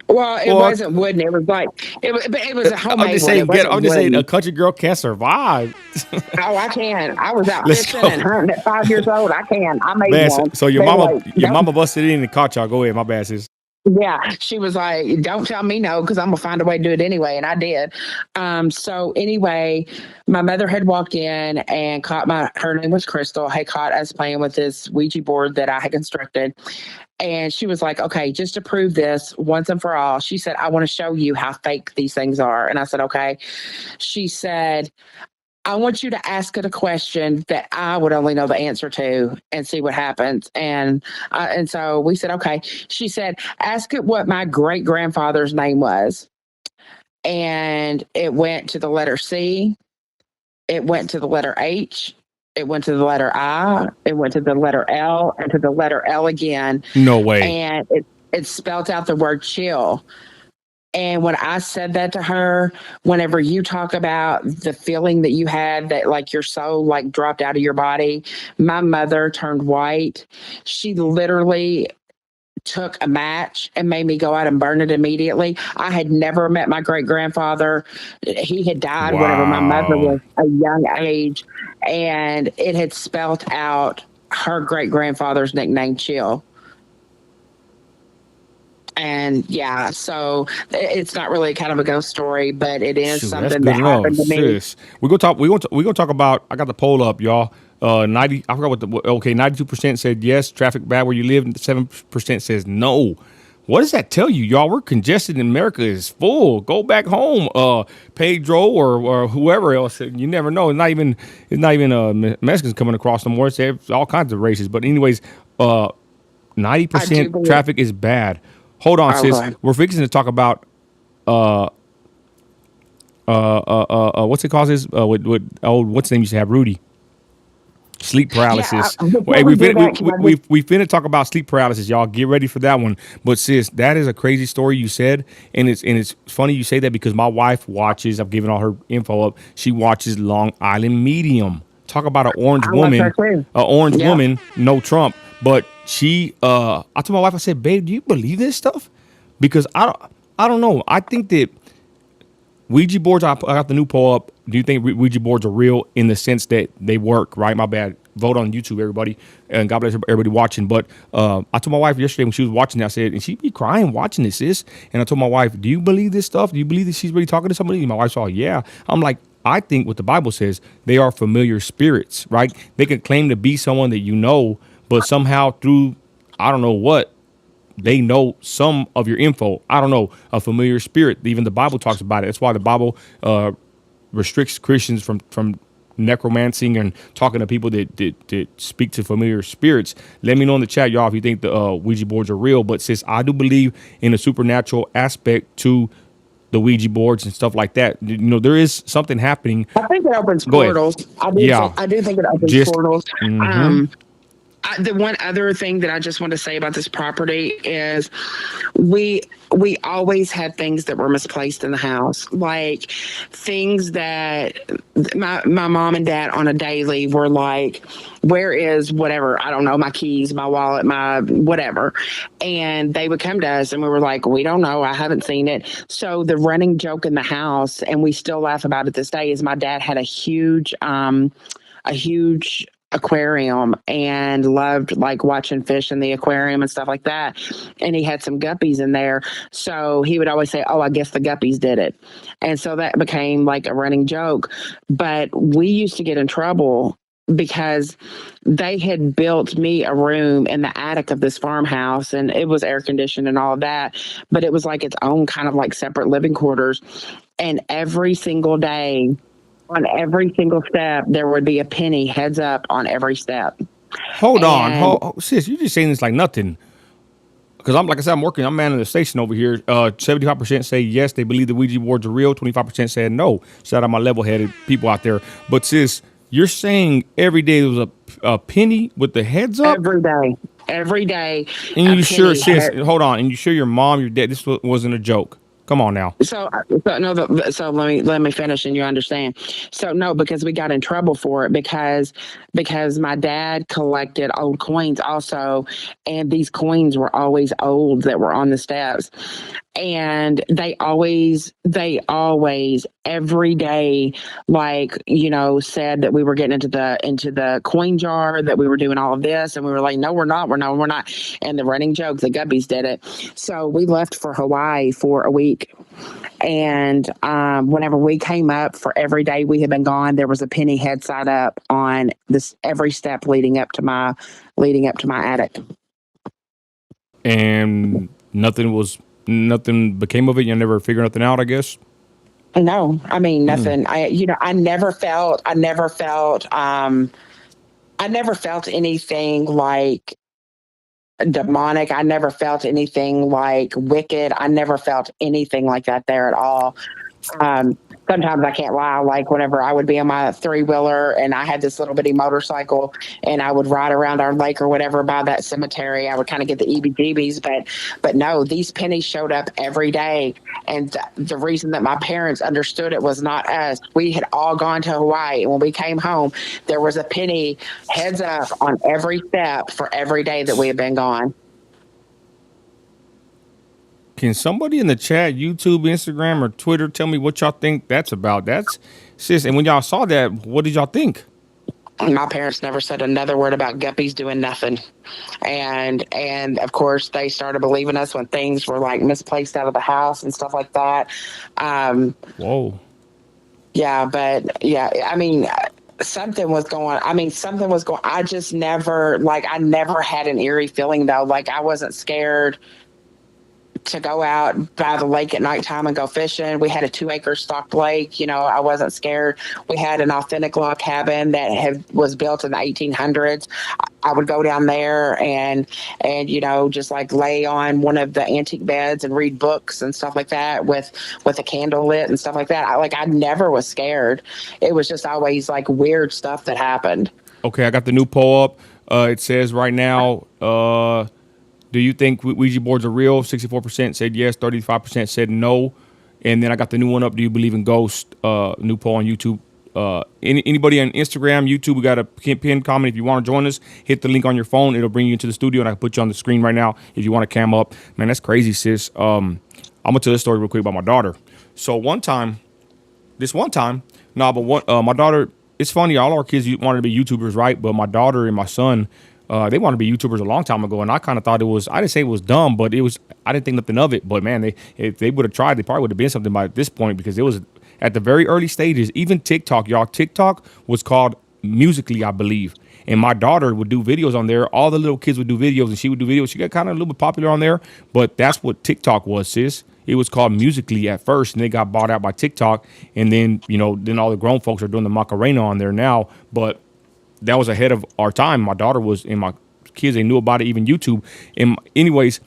Well, it Well, wasn't wooden. It was like but it was a I'm homemade just one. It saying, wasn't I'm just saying, a wooden. country girl can't survive. Oh, I can. I was out Let's fishing go, and hunting at 5 years old. I can. I made man. one. So They were like, your don't. mama busted in and caught y'all. Go ahead, my bad, sis. Yeah, she was like, "Don't tell me no, because I'm gonna find a way to do it anyway," and I did. So anyway, my mother had walked in and caught her name was Crystal. Had caught us playing with this Ouija board that I had constructed, and she was like, "Okay, just to prove this once and for all," she said, "I want to show you how fake these things are." And I said, "Okay." She said, I want you to ask it a question that I would only know the answer to and see what happens. And so we said, okay. She said, ask it what my great grandfather's name was. And it went to the letter C. It went to the letter H. It went to the letter I. It went to the letter L and to the letter L again. No way. And it spelled out the word chill. And when I said that to her, whenever you talk about the feeling that you had that like your soul like dropped out of your body, my mother turned white. She literally took a match and made me go out and burn it immediately. I had never met my great grandfather. He had died whenever my mother Wow. was a young age, and it had spelt out her great grandfather's nickname, Chill. And yeah, so it's not really kind of a ghost story, but it is Shoot, that's something good that enough, happened to me. sis. We gonna talk. We gonna talk about. I got the poll up, y'all. 90. I forgot okay. 92% said yes. Traffic bad where you live. And 7% says no. What does that tell you, y'all? We're congested and America is full. Go back home, Pedro or whoever else. You never know. It's not even Mexicans coming across no more. It's all kinds of races. But anyways, I do 90% believe. traffic is bad. Hold on, Oh, go sis. ahead. We're fixing to talk about what's it called? This with old what's the name used to have Rudy. Sleep Yeah, paralysis. Well, before hey, we do that, can I just we finna talk about sleep paralysis, y'all. Get ready for that one. But sis, that is a crazy story you said, and it's funny you say that because my wife watches. I've given all her info up. She watches Long Island Medium. Talk about an orange I love her woman, too. a orange Yeah. woman, no Trump. But she, I told my wife, I said, babe, do you believe this stuff? Because I don't know. I think that Ouija boards, I got the new poll up. Do you think Ouija boards are real in the sense that they work, right? My bad. Vote on YouTube, everybody. And God bless everybody watching. But I told my wife yesterday when she was watching it, I said, and she'd be crying watching this, sis. And I told my wife, do you believe this stuff? Do you believe that she's really talking to somebody? And my wife's all, yeah. I'm like, I think what the Bible says, they are familiar spirits, right? They can claim to be someone that you know, but somehow through, I don't know what, they know some of your info. I don't know, a familiar spirit. Even the Bible talks about it. That's why the Bible restricts Christians from necromancing and talking to people that speak to familiar spirits. Let me know in the chat, y'all, if you think the Ouija boards are real. But since I do believe in a supernatural aspect to the Ouija boards and stuff like that, you know, there is something happening. I think it opens Go ahead. portals. Yeah. I do think it opens Just portals. The one other thing that I just want to say about this property is we always had things that were misplaced in the house, like things that my mom and dad on a daily were like, where is whatever, I don't know, my keys, my wallet, my whatever. And they would come to us and we were like, we don't know, I haven't seen it. So the running joke in the house, and we still laugh about it this day, is my dad had a huge aquarium and loved like watching fish in the aquarium and stuff like that. And he had some guppies in there. So he would always say, oh, I guess the guppies did it. And so that became like a running joke. But we used to get in trouble because they had built me a room in the attic of this farmhouse, and it was air conditioned and all of that, but it was like its own kind of like separate living quarters. And every single day, on every single step, there would be a penny heads up on every step. hold on, And sis, you just saying this like nothing. Because I'm like I said, I'm working. I'm manning the station over here. 75% say yes, they believe the Ouija boards are real. 25% said no. Shout out my level-headed people out there. But sis, you're saying every day there was a penny with the heads up, every day, and a you sure, penny sis? head. Hold on, and you sure your mom, your dad? This wasn't a joke. Come on now. So let me finish and you understand. So no, because we got in trouble for it because my dad collected old coins also, and these coins were always old that were on the steps. And they always every day, like, you know, said that we were getting into the coin jar, that we were doing all of this, and we were like, no, we're not. And the running joke, the guppies did it. So we left for Hawaii for a week. And whenever we came up, for every day we had been gone, there was a penny head side up on this every step leading up to my attic. And nothing became of it. You never figured nothing out, I guess. No, I mean nothing. I never felt anything like demonic. I never felt anything like wicked. I never felt anything like that there at all. Um, Sometimes I can't lie. Like whenever I would be on my three-wheeler and I had this little bitty motorcycle and I would ride around our lake or whatever by that cemetery, I would kind of get the EBGBs. But no, these pennies showed up every day. And the reason that my parents understood it was not us. We had all gone to Hawaii, and when we came home, there was a penny heads up on every step for every day that we had been gone. Can somebody in the chat, YouTube, Instagram, or Twitter, tell me what y'all think that's about? That's sis. And when y'all saw that, what did y'all think? My parents never said another word about guppies doing nothing. And of course they started believing us when things were like misplaced out of the house and stuff like that. Whoa. Yeah, but yeah, I mean, something was going. I never had an eerie feeling though. Like I wasn't scared to go out by the lake at nighttime and go fishing. We had a 2-acre stocked lake. I wasn't scared. We had an authentic log cabin that was built in the 1800s. I would go down there and just like lay on one of the antique beds and read books and stuff like that with a candle lit and stuff like that. I never was scared. It was just always like weird stuff that happened. Okay, I got the new poll up. It says right now, do you think Ouija boards are real? 64% said yes, 35% said no. And then I got the new one up. Do you believe in ghosts? New poll on YouTube. Anybody on Instagram, YouTube, we got a pinned comment. If you want to join us, hit the link on your phone. It'll bring you into the studio, and I can put you on the screen right now if you want to cam up. Man, that's crazy, sis. I'm going to tell this story real quick about my daughter. So my daughter, it's funny, all our kids wanted to be YouTubers, right? But my daughter and my son, they wanted to be YouTubers a long time ago, and I kind of thought I didn't say it was dumb, but I didn't think nothing of it. But man, if they would have tried, they probably would have been something by this point, because it was at the very early stages. Even TikTok, y'all, TikTok was called Musically, I believe. And my daughter would do videos on there. All the little kids would do videos, and she would do videos. She got kind of a little bit popular on there, but that's what TikTok was, sis. It was called Musically at first, and they got bought out by TikTok. And then, then all the grown folks are doing the Macarena on there now. But that was ahead of our time. My daughter was, and my kids, they knew about it, even YouTube. And anyways,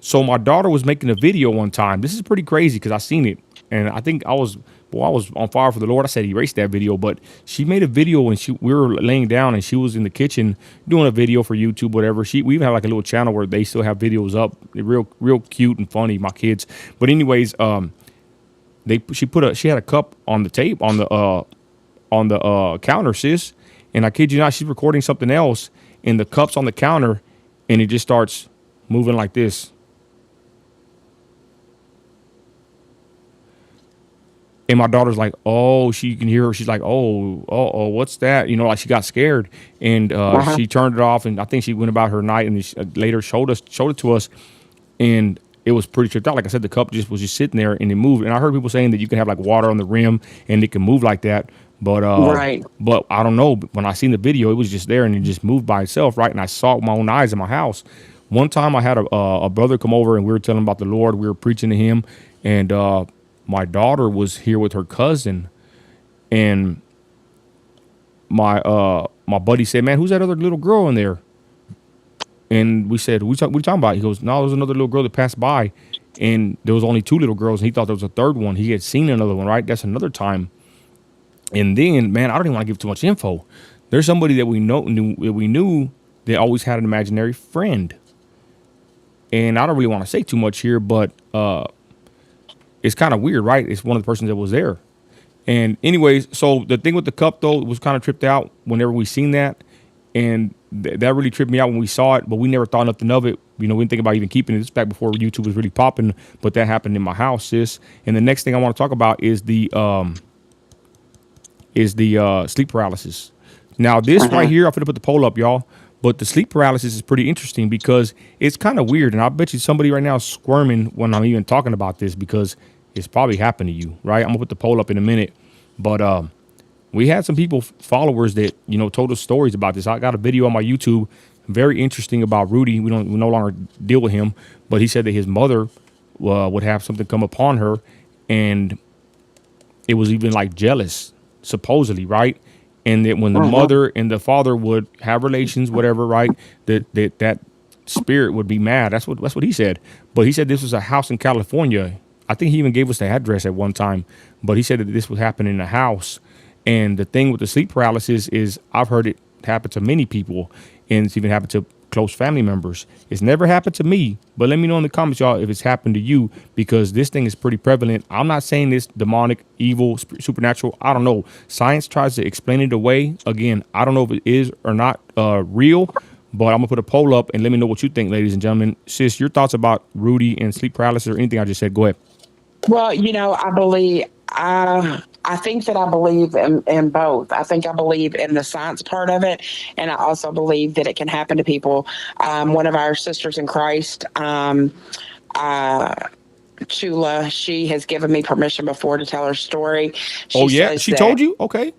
so my daughter was making a video one time. This is pretty crazy because I seen it, and I think I was on fire for the Lord. I said erase that video, but she made a video and we were laying down, and she was in the kitchen doing a video for YouTube, whatever. We even have like a little channel where they still have videos up. They're real cute and funny, my kids. But anyways, she had a cup on the tape on the counter, sis. And I kid you not, she's recording something else, and the cup's on the counter, and it just starts moving like this. And my daughter's like, oh, she can hear her. She's like, oh, what's that? Like she got scared, and she turned it off. And I think she went about her night, and she, later showed it to us, and it was pretty tripped out. Like I said, the cup was just sitting there, and it moved. And I heard people saying that you can have like water on the rim, and it can move like that. But right. But I don't know. When I seen the video, it was just there, and it just moved by itself, right? And I saw it with my own eyes in my house. One time, I had a brother come over, and we were telling him about the Lord. We were preaching to him, and my daughter was here with her cousin, and my buddy said, "Man, who's that other little girl in there?" And we said, what are you talking about? He goes, "No, there's another little girl that passed by, and there was only 2 little girls, and he thought there was a third one. He had seen another one, right? That's another time." And then, man, I don't even want to give too much info. There's somebody that we knew that always had an imaginary friend, and I don't really want to say too much here, but it's kind of weird, right? It's one of the persons that was there. And anyways, so the thing with the cup, though, was kind of tripped out whenever we seen that. And that really tripped me out when we saw it, but we never thought nothing of it. We didn't think about even keeping it. This back before YouTube was really popping, but that happened in my house, sis. And the next thing I want to talk about is the sleep paralysis. Now, this right here, I'm going to put the poll up, y'all. But the sleep paralysis is pretty interesting because it's kind of weird. And I bet you somebody right now is squirming when I'm even talking about this because it's probably happened to you, right? I'm going to put the poll up in a minute. But we had some followers that, told us stories about this. I got a video on my YouTube, very interesting, about Rudy. We no longer deal with him. But he said that his mother would have something come upon her. And it was even like jealous, supposedly, right? And that when the mother and the father would have relations, whatever, right, that spirit would be mad. That's what he said. But he said this was a house in California. I think he even gave us the address at one time. But he said that this would happen in a house. And the thing with the sleep paralysis is I've heard it happen to many people, and it's even happened to close family members. It's never happened to me, but let me know in the comments, y'all, if it's happened to you, because this thing is pretty prevalent. I'm not saying it's demonic, evil, supernatural. I don't know. Science tries to explain it away. Again, I don't know if it is or not real, but I'm going to put a poll up and let me know what you think, ladies and gentlemen. Sis, your thoughts about Rudy and sleep paralysis or anything I just said. Go ahead. Well, I think that I believe in both. I think I believe in the science part of it, and I also believe that it can happen to people. One of our sisters in Christ, Chula, she has given me permission before to tell her story. She told you? Okay.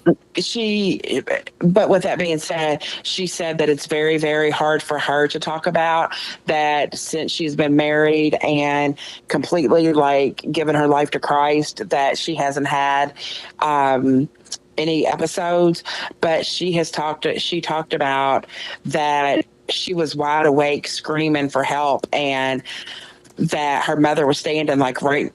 But with that being said, she said that it's very, very hard for her to talk about that since she's been married and completely like given her life to Christ, that she hasn't had any episodes. But she talked about that she was wide awake screaming for help, and that her mother was standing like right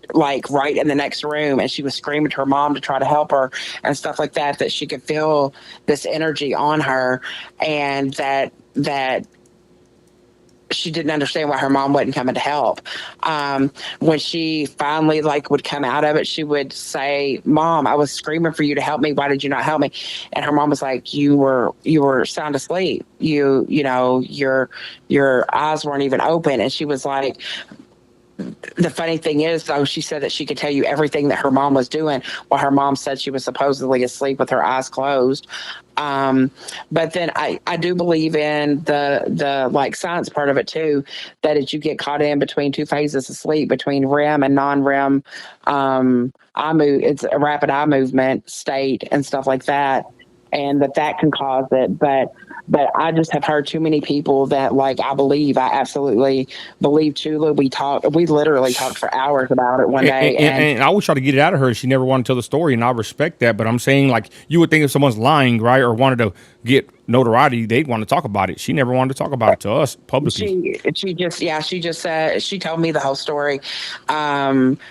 in the next room, and she was screaming to her mom to try to help her and stuff like that, that she could feel this energy on her, and that she didn't understand why her mom wasn't coming to help. When she finally like would come out of it, she would say, "Mom, I was screaming for you to help me. Why did you not help me?" And her mom was like, "You were sound asleep. You know your eyes weren't even open." And she was like, the funny thing is, though, she said that she could tell you everything that her mom was doing while her mom said she was supposedly asleep with her eyes closed. Um, but then I do believe in the like science part of it too, that as you get caught in between two phases of sleep, between REM and non-REM, it's a rapid eye movement state and stuff like that, and that can cause it. But I just have heard too many people that like I absolutely believe Chula. We literally talked for hours about it one day, And I always try to get it out of her. She never wanted to tell the story, and I respect that. But I'm saying, like, you would think if someone's lying, right, or wanted to get notoriety, they'd want to talk about it. She never wanted to talk about it to us publicly. she just said, she told me the whole story.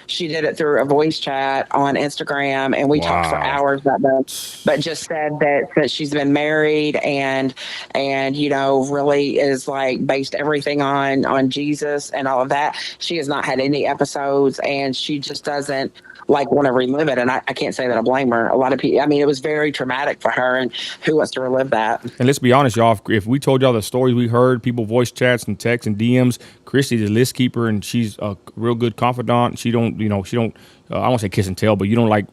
She did it through a voice chat on Instagram, and we talked for Wow. hours about that. But just said that she's been married, and really is like based everything on Jesus and all of that. She has not had any episodes, and she just doesn't like want to relive it. And I can't say that I blame her. A lot of people, I mean, it was very traumatic for her, and who wants to relive that? And let's be honest, y'all. If we told y'all the stories we heard, people voice chats and texts and DMs, Christy's a list keeper, and she's a real good confidant. She don't. I won't say kiss and tell, but you don't like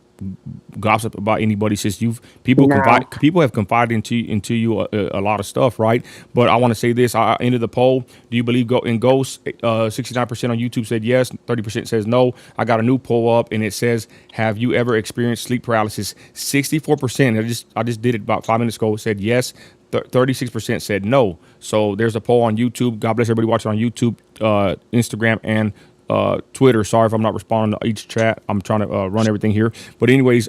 gossip about anybody. Since No. people have confided into you a lot of stuff, right? But I want to say this: I ended the poll. Do you believe in ghosts? 69% on YouTube said yes, 30% says no. I got a new poll up, and it says, "Have you ever experienced sleep paralysis?" 64%. I just did it about 5 minutes ago. Said yes. 36% said no. So there's a poll on YouTube. God bless everybody watching on YouTube, Instagram, and Twitter. Sorry if I'm not responding to each chat. I'm trying to run everything here. But anyways,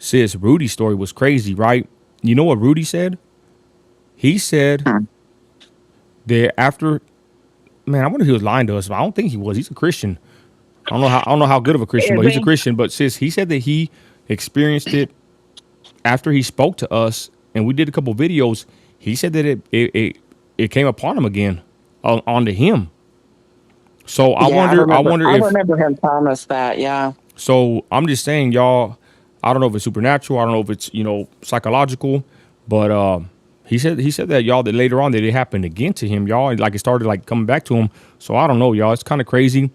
sis, Rudy's story was crazy, right? You know what Rudy said? He said that after, man, I wonder if he was lying to us, but I don't think he was. He's a Christian. I don't know how good of a Christian, It'd but he's a be, Christian. But sis, he said that he experienced it after he spoke to us, and we did a couple videos. He said that it came upon him again, onto him. So yeah, I wonder I if. remember him telling us that. Yeah. So I'm just saying, y'all. I don't know if it's supernatural. I don't know if it's psychological, but he said that y'all that later on that it happened again to him, y'all, and like it started like coming back to him. So I don't know, y'all. It's kind of crazy.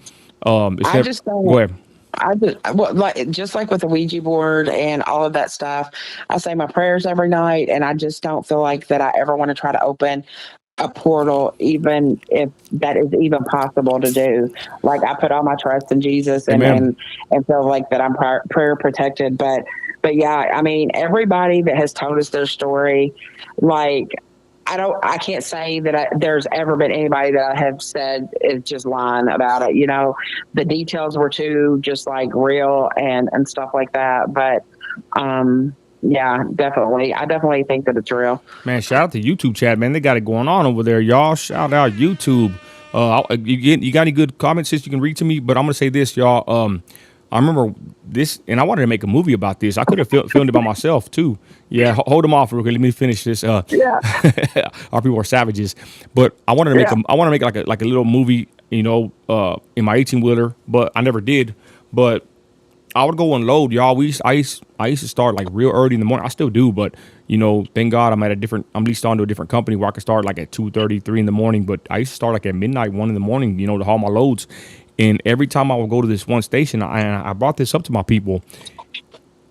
It's I never, just go don't. ahead. I just well, like just like with the Ouija board and all of that stuff. I say my prayers every night, and I just don't feel like that I ever want to try to open a portal, even if that is even possible to do. Like I put all my trust in Jesus, and Amen. feel like that I'm prayer protected. But yeah, I mean, everybody that has told us their story, like I can't say that there's ever been anybody that I have said is just lying about it. The details were too just like real and stuff like that. But yeah, definitely, I definitely think that it's real. Man, shout out to YouTube chat, man. They got it going on over there, y'all. Shout out YouTube. You got any good comments sis you can read to me? But I'm gonna say this, y'all. I remember this, and I wanted to make a movie about this. I could have filmed it by myself too. Yeah, hold them off real quick. Let me finish this. Yeah, Our people are savages, but I wanted to make yeah. I want to make like a little movie, in my 18 wheeler, but I never did. But I would go unload, y'all. I used to start like real early in the morning. I still do, but thank God I'm leased on to a different company where I can start like at 2:30, 3 in the morning. But I used to start like at midnight, 1 in the morning, to haul my loads. And every time I would go to this one station, I brought this up to my people,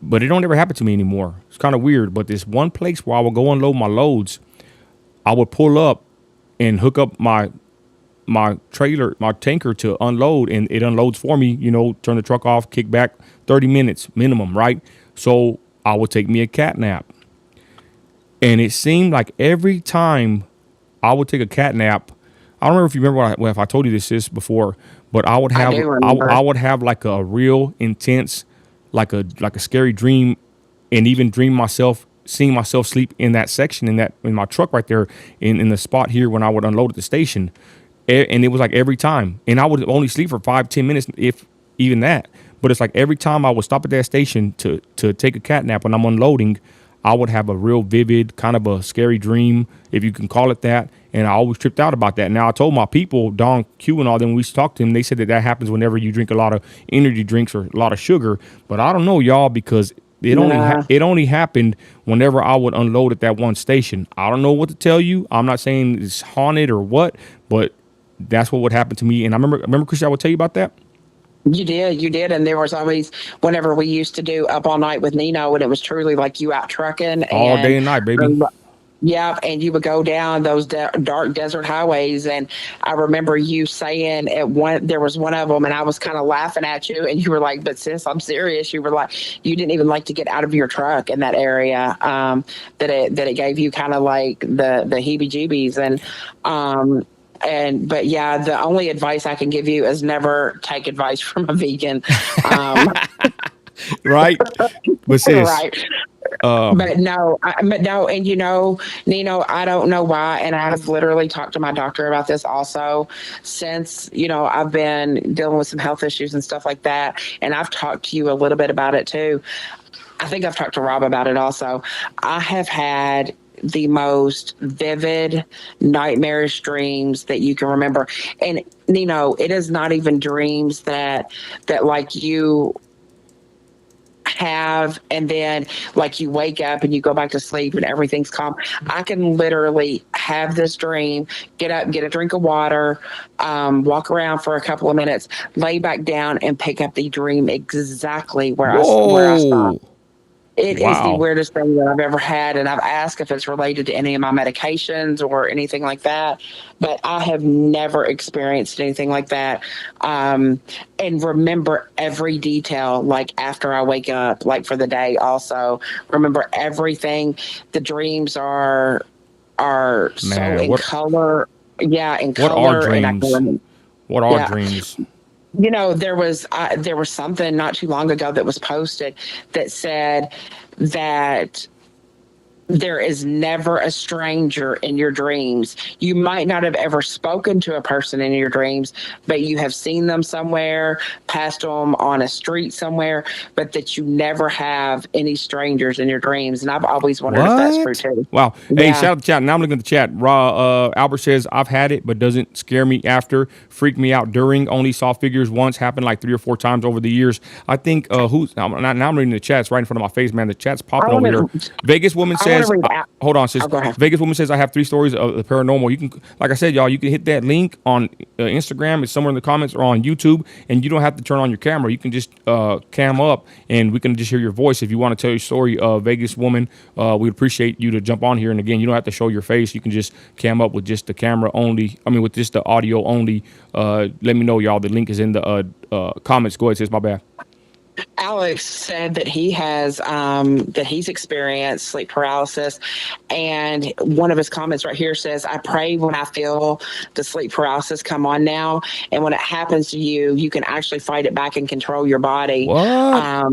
but it don't ever happen to me anymore. It's kind of weird. But this one place where I would go unload my loads, I would pull up and hook up my trailer, my tanker to unload, and it unloads for me, turn the truck off, kick back, 30 minutes minimum, right? So I would take me a cat nap. And it seemed like every time I would take a cat nap, I don't remember if you remember if I told you this before, but I would I have do I remember. would have like a real intense, like a scary dream, and even dream myself seeing myself sleep in that section in my truck right there in the spot here when I would unload at the station, and it was like every time, and I would only sleep for 5-10 minutes if even that. But it's like every time I would stop at that station to take a cat nap when I'm unloading, I would have a real vivid, kind of a scary dream, if you can call it that. And I always tripped out about that. Now, I told my people, Don Q and all them, we used to talk to them, they said that happens whenever you drink a lot of energy drinks or a lot of sugar. But I don't know, y'all, because Nah. it only happened whenever I would unload at that one station. I don't know what to tell you. I'm not saying it's haunted or what, but that's what would happen to me. And remember, Chris, I would tell you about that. You did. And there was always, whenever we used to do Up All Night with Nino, and it was truly like you out trucking All and, day and night, baby. um, yeah, and you would go down those dark desert highways. And I remember you saying there was one of them, and I was kind of laughing at you, and you were like, "But sis, I'm serious." You were like, you didn't even like to get out of your truck in that area. That it gave you kind of like the heebie-jeebies, but yeah, the only advice I can give you is never take advice from a vegan. Um, Right? But sis, right. But no, and Nino, I don't know why, and I've literally talked to my doctor about this also since I've been dealing with some health issues and stuff like that, and I've talked to you a little bit about it too. I think I've talked to Rob about it also. I have had the most vivid, nightmarish dreams that you can remember, and it is not even dreams that like you have and then like you wake up and you go back to sleep and everything's calm. I can literally have this dream, get up, get a drink of water, walk around for a couple of minutes, lay back down, and pick up the dream exactly where I stopped. whoa, It is the wow. weirdest thing that I've ever had, and I've asked if it's related to any of my medications or anything like that, but I have never experienced anything like that. And remember every detail, like after I wake up, like for the day. Also, remember everything. The dreams are so Man, in color, yeah, in what are color, and I can dreams? remember. What are Yeah, dreams? there was something not too long ago that was posted that said that there is never a stranger in your dreams. You might not have ever spoken to a person in your dreams, but you have seen them somewhere, passed them on a street somewhere, but that you never have any strangers in your dreams. And I've always wondered if that's true What? too. Wow. Hey, Yeah. shout out to chat. Now I'm looking at the chat. Albert says, I've had it, but doesn't scare me after. Freak me out during. Only saw figures once. Happened like 3 or 4 times over the years. I think, now I'm reading the chats right in front of my face, man. The chat's I popping over want here. to, Vegas woman I want to says, read out. hold on, sis. Oh, go ahead. Vegas woman says, I have 3 stories of the paranormal. You can, like I said, y'all, you can hit that link on Instagram. It's somewhere in the comments or on YouTube. And you don't have to turn on your camera. You can just cam up and we can just hear your voice. If you want to tell your story, Vegas woman, we'd appreciate you to jump on here. And again, you don't have to show your face. You can just cam up with just the camera only. I mean, with just the audio only. Let me know, y'all. The link is in the comments. Go ahead, sis. My bad. Alex said that he's experienced sleep paralysis, and one of his comments right here says, "I pray when I feel the sleep paralysis come on now, and when it happens to you, you can actually fight it back and control your body." What?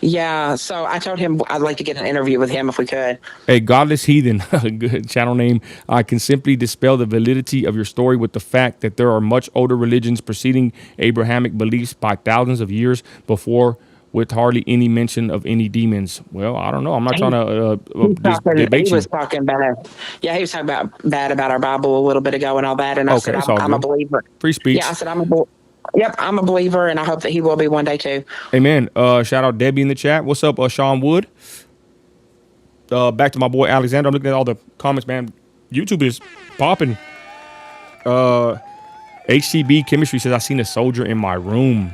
Yeah, so I told him I'd like to get an interview with him if we could. Hey, Godless Heathen, good channel name. I can simply dispel the validity of your story with the fact that there are much older religions preceding Abrahamic beliefs by thousands of years before, with hardly any mention of any demons. Well, I don't know. I'm not trying to debate He you. was talking bad. Yeah, he was talking bad about our Bible a little bit ago and all that. And I said, Okay, it's all I'm a good. believer. Free Yeah, speech. I said, yep, I'm a believer, and I hope that he will be one day too. Amen. Shout out Debbie in the chat. What's up, Sean Wood? Back to my boy Alexander. I'm looking at all the comments, man. YouTube is popping. HCB Chemistry says, I seen a soldier in my room.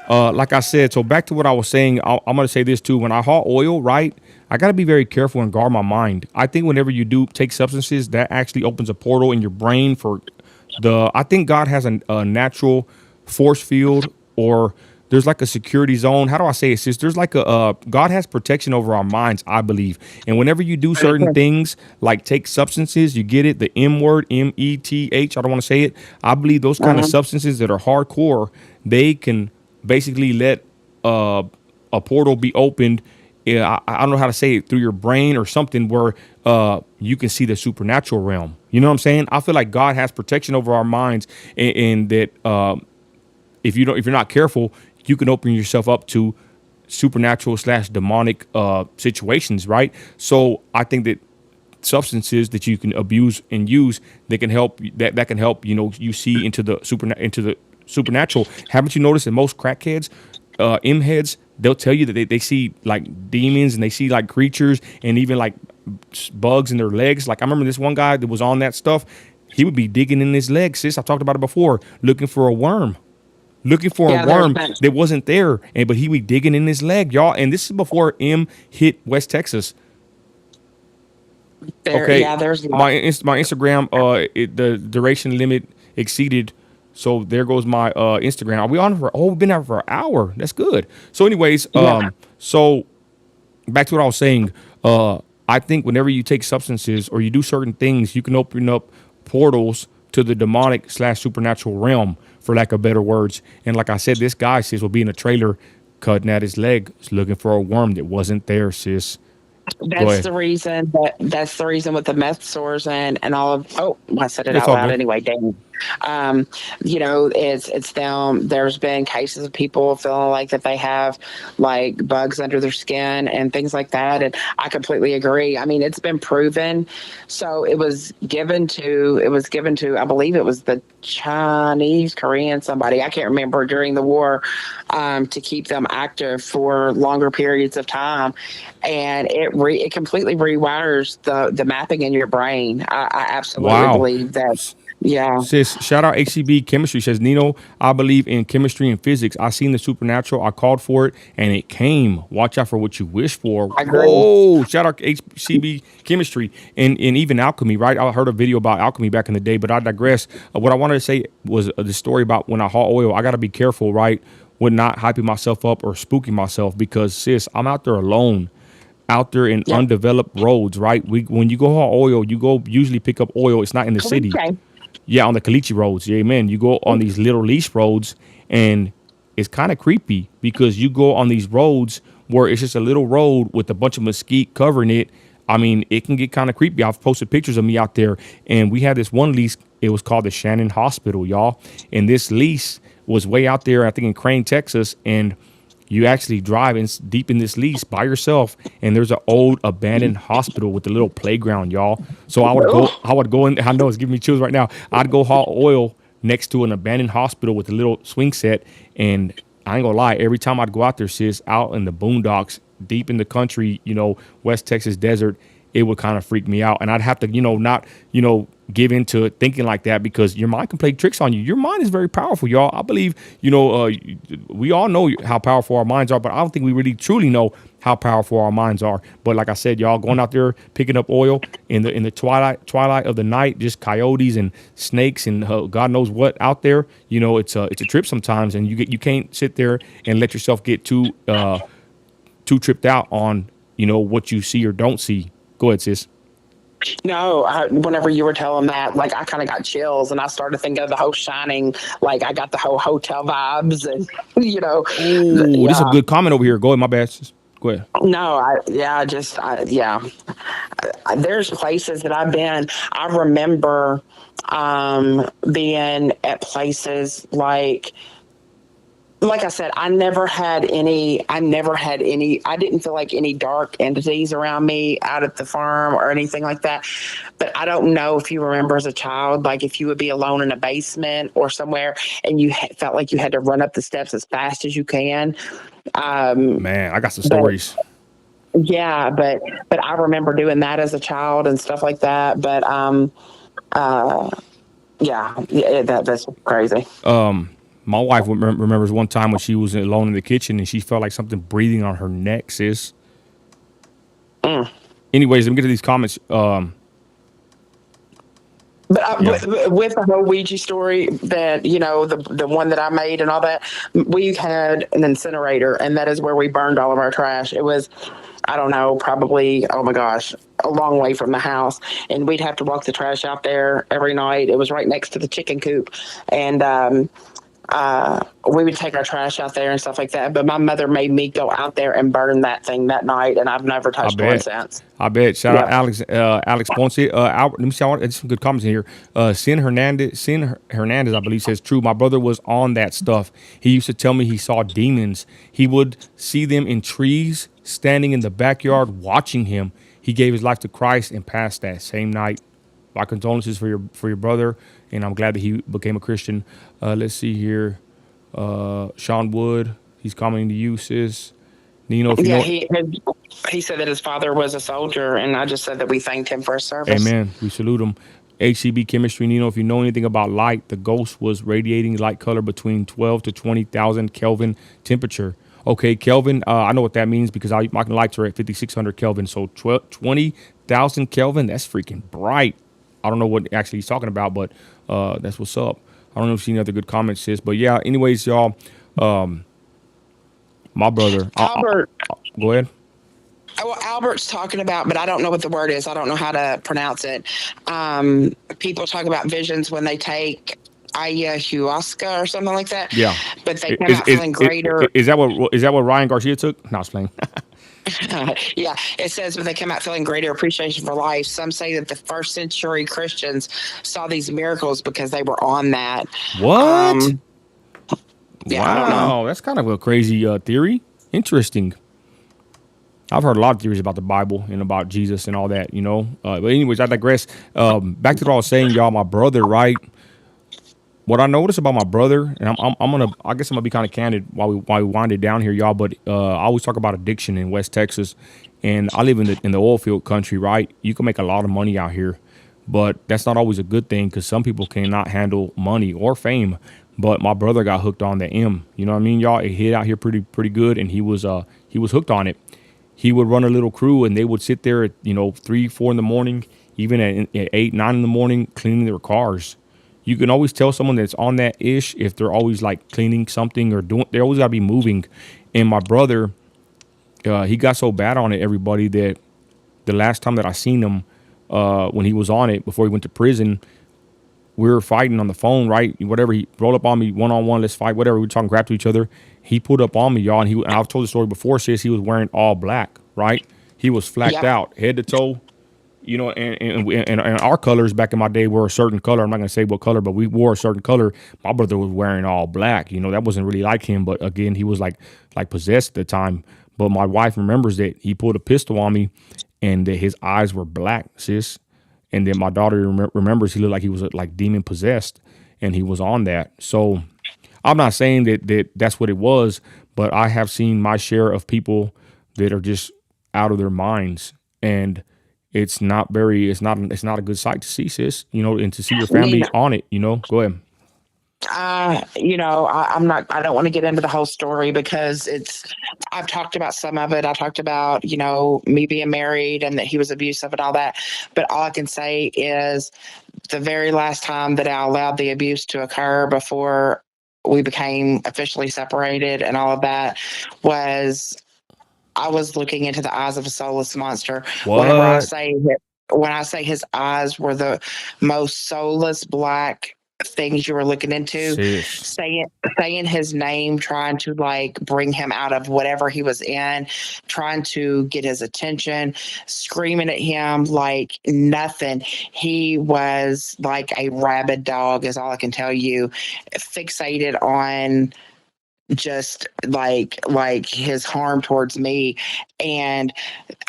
Like I said, so back to what I was saying, I'm going to say this too. When I haul oil, right, I got to be very careful and guard my mind. I think whenever you do take substances, that actually opens a portal in your brain for I think God has a natural force field or there's like a security zone. How do I say it, sis? There's like a God has protection over our minds, I believe. And whenever you do certain things, like take substances, you get it, the M word, METH. I don't want to say it. I believe those kind of substances that are hardcore, they can basically let a portal be opened. Yeah, I don't know how to say it, through your brain or something where you can see the supernatural realm. You know what I'm saying? I feel like God has protection over our minds, and that if you're not careful, you can open yourself up to supernatural / demonic situations, right? So I think that substances that you can abuse and use that can help that can help you see into the supernatural. Haven't you noticed that most crackheads, M heads, they'll tell you that they see like demons and they see like creatures and even like bugs in their legs. Like I remember this one guy that was on that stuff. He would be digging in his legs, sis. I've talked about it before, looking for a worm. Looking for a worm that wasn't there, but he was digging in his leg, y'all. And this is before M hit West Texas. Okay, there's my Instagram, the duration limit exceeded, so there goes my Instagram. Are we on for? Oh, we've been out for an hour. That's good. So, anyways, so back to what I was saying. I think whenever you take substances or you do certain things, you can open up portals to the demonic / supernatural realm, for lack of better words. And like I said, this guy, sis, will be in a trailer cutting at his leg, looking for a worm that wasn't there, sis. That's the reason with the meth stores and all of, I said it It's out all loud good. anyway, dang. It's them. There's been cases of people feeling like that they have like bugs under their skin and things like that. And I completely agree. I mean, it's been proven. So it was given to, I believe it was the Chinese, Korean, somebody, I can't remember, during the war, to keep them active for longer periods of time. And it completely rewires the mapping in your brain. I absolutely Wow. believe that. Yeah. Sis, shout out HCB Chemistry. Says, Nino, I believe in chemistry and physics. I seen the supernatural. I called for it, and it came. Watch out for what you wish for. I agree. Whoa. Shout out HCB Chemistry and even alchemy, right? I heard a video about alchemy back in the day, but I digress. What I wanted to say was the story about when I haul oil. I got to be careful, right, with not hyping myself up or spooking myself because, sis, I'm out there alone. Out there in undeveloped roads, right? When you go haul oil, you go usually pick up oil. It's not in the city. Yeah, on the Caliche roads. Yeah, man. You go on these little lease roads, and it's kind of creepy because you go on these roads where it's just a little road with a bunch of mesquite covering it. I mean, it can get kind of creepy. I've posted pictures of me out there, and we had this one lease. It was called the Shannon Hospital, y'all. And this lease was way out there, I think in Crane, Texas, and you actually drive in deep in this lease by yourself, and there's an old abandoned hospital with a little playground, y'all. So I would go in. I know it's giving me chills right now. I'd go haul oil next to an abandoned hospital with a little swing set, and I ain't gonna lie. Every time I'd go out there, sis, out in the boondocks, deep in the country, West Texas desert, it would kind of freak me out, and I'd have to, not, give into thinking like that because your mind can play tricks on you. Your mind is very powerful, y'all. I believe, we all know how powerful our minds are, but I don't think we really truly know how powerful our minds are. But like I said, y'all, going out there picking up oil in the twilight of the night, just coyotes and snakes and God knows what out there. It's a trip sometimes, and you can't sit there and let yourself get too tripped out on what you see or don't see. Go ahead, sis. No, whenever you were telling that, like I kind of got chills, and I started thinking of the whole Shining. Like I got the whole hotel vibes, and Oh, this is a good comment over here. Go ahead, my bad. Sis. Go ahead. No, there's places that I've been. I remember being at places like I said, I didn't feel like any dark entities around me out at the farm or anything like that. But I don't know if you remember as a child, like if you would be alone in a basement or somewhere and you felt like you had to run up the steps as fast as you can. Man, I got some stories. Yeah, but I remember doing that as a child and stuff like that. But that's crazy. My wife remembers one time when she was alone in the kitchen and she felt like something breathing on her neck, sis. Anyways, let me get to these comments. But Yeah. with the whole Ouija story, that the one that I made and all that, we had an incinerator, and that is where we burned all of our trash. It was, I don't know, probably, oh my gosh, a long way from the house, and we'd have to walk the trash out there every night. It was right next to the chicken coop, and we would take our trash out there and stuff like that. But my mother made me go out there and burn that thing that night, and I've never I touched one bet. since. I bet. Shout out Yep. Alex Ponce. Albert, let me see. It's some good comments in here. Sin Hernandez, I believe, says true. My brother was on that stuff. He used to tell me he saw demons. He would see them in trees, standing in the backyard, watching him. He gave his life to Christ and passed that same night. My condolences for your brother, and I'm glad that he became a Christian. Let's see here. Sean Wood, he's commenting to you, sis. Nino, if you Yeah, know, he said that his father was a soldier, and I just said that we thanked him for his service. amen. We salute him. HCB chemistry, Nino, if you know anything about light, the ghost was radiating light color between 12 to 20,000 Kelvin temperature. Okay, Kelvin, I know what that means because my lights are at 5,600 Kelvin. So 20,000 Kelvin, that's freaking bright. I don't know what actually he's talking about, but that's what's up. I don't know if you've seen other good comments, sis. But yeah, anyways, y'all, my brother, Albert, go ahead. well, Albert's talking about, but I don't know what the word is. I don't know how to pronounce it. People talk about visions when they take ayahuasca or something like that, Yeah. but they come out feeling greater. Is that what Ryan Garcia took? No, I was playing. Yeah, it says when they come out feeling greater appreciation for life. Some say that the first century Christians saw these miracles because they were on that. What? Um, yeah, I don't know. Wow, that's kind of a crazy theory. Interesting. I've heard a lot of theories about the Bible and about Jesus and all that, you know. But anyways, I digress. Back to what I was saying, y'all. My brother, right? What I noticed about my brother, and I guess I'm gonna be kind of candid while we wind it down here, y'all. But I always talk about addiction in West Texas, and I live in the oil field country, right? You can make a lot of money out here, but that's not always a good thing because some people cannot handle money or fame. But my brother got hooked on the M. You know what I mean, y'all? It hit out here pretty good, and he was hooked on it. He would run a little crew, and they would sit there at 3, 4 in the morning, even at 8, 9 in the morning, cleaning their cars. You can always tell someone that's on that ish if they're always like cleaning something or doing. They always gotta be moving. And my brother, he got so bad on it, everybody, that the last time that I seen him, when he was on it before he went to prison, we were fighting on the phone, right? Whatever, he rolled up on me one on one, let's fight, whatever. We were talking crap to each other. He put up on me, y'all, and I've told the story before, sis. He was wearing all black, right? He was flacked Yep. out, head to toe. And our colors back in my day were a certain color. I'm not gonna say what color, but we wore a certain color. My brother was wearing all black. That wasn't really like him, but again, he was like possessed at the time. But my wife remembers that he pulled a pistol on me, and that his eyes were black, sis. And then my daughter remembers he looked like he was like demon possessed, and he was on that. So I'm not saying that's what it was, but I have seen my share of people that are just out of their minds, and it's not a good sight to see, sis. And to see your family on it. Go ahead. I'm not, I don't want to get into the whole story because I've talked about some of it. I talked about, me being married and that he was abusive and all that. But all I can say is the very last time that I allowed the abuse to occur before we became officially separated and all of that was I was looking into the eyes of a soulless monster. Whenever I What? say that, when I say his eyes were the most soulless black things you were looking into, Sis. saying his name, trying to like bring him out of whatever he was in, trying to get his attention, screaming at him like nothing. He was like a rabid dog, is all I can tell you, fixated on just like his harm towards me. And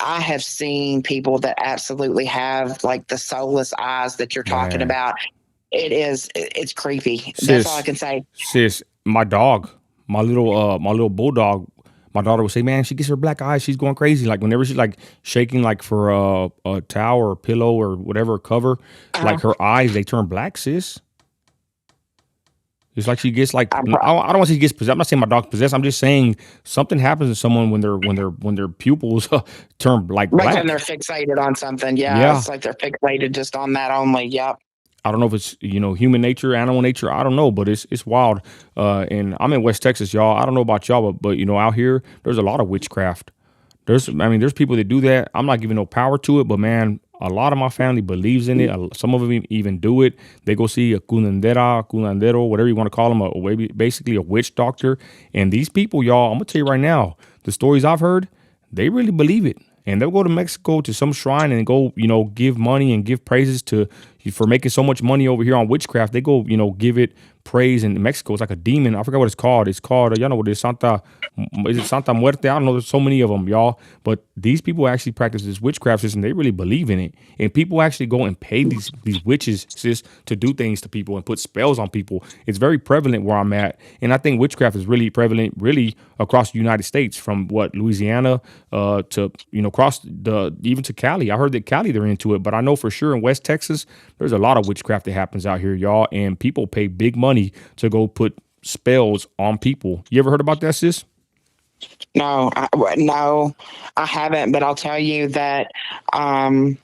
I have seen people that absolutely have like the soulless eyes that you're talking Man. about. It's creepy. That's all I Sis. can say. Sis, my dog, my little bulldog, my daughter would say, "Man, she gets her black eyes, she's going crazy." Like whenever she's like shaking like for a towel or a pillow or whatever cover, uh, like her eyes, they turn black, sis. It's like she gets like, I'm I don't want to say she gets possessed. I'm not saying my dog's possessed. I'm just saying something happens to someone when their pupils turn like like when they're black. fixated on something. Yeah, Yeah. it's like they're fixated just on that only. Yep. I don't know if it's, human nature, animal nature. I don't know, but it's wild. And I'm in West Texas, y'all. I don't know about y'all, but out here, there's a lot of witchcraft. There's people that do that. I'm not giving no power to it, but man, a lot of my family believes in it. Some of them even do it. They go see a curandero, whatever you want to call them, basically a witch doctor. And these people, y'all, I'm gonna tell you right now, the stories I've heard, they really believe it. And they'll go to Mexico to some shrine and go, give money and give praises for making so much money over here on witchcraft. They go, give it praise. And Mexico is like a demon. I forgot what it's called. It's called, y'all know what it is, is it Santa Muerte? I don't know. There's so many of them, y'all. But these people actually practice this witchcraft system. They really believe in it. And people actually go and pay these witches, sis, to do things to people and put spells on people. It's very prevalent where I'm at. And I think witchcraft is really prevalent, really across the United States, from Louisiana to, across even to Cali. I heard that Cali, they're into it. But I know for sure in West Texas, there's a lot of witchcraft that happens out here, y'all. And people pay big money to go put spells on people. You ever heard about that, sis? No, I haven't. But I'll tell you that I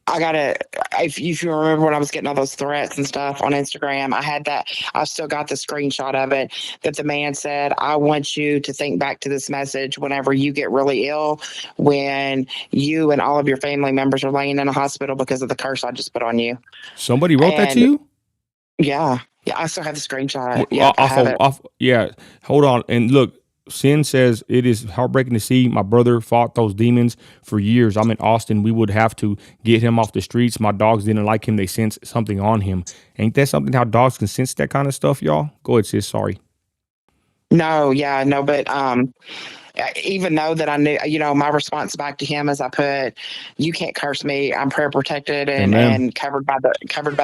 gotta. If you remember when I was getting all those threats and stuff on Instagram, I had that. I still got the screenshot of it that the man said, "I want you to think back to this message whenever you get really ill, when you and all of your family members are laying in a hospital because of the curse I just put on you." Somebody wrote that to you? Yeah, I still have the screenshot. Yeah, I have it. Yeah, hold on. And look, Sin says, it is heartbreaking to see my brother fought those demons for years. I'm in Austin. We would have to get him off the streets. My dogs didn't like him. They sensed something on him. Ain't that something, how dogs can sense that kind of stuff, y'all? Go ahead, sis. Sorry. No, but even though that I knew, my response back to him is I put, "You can't curse me. I'm prayer protected and covered by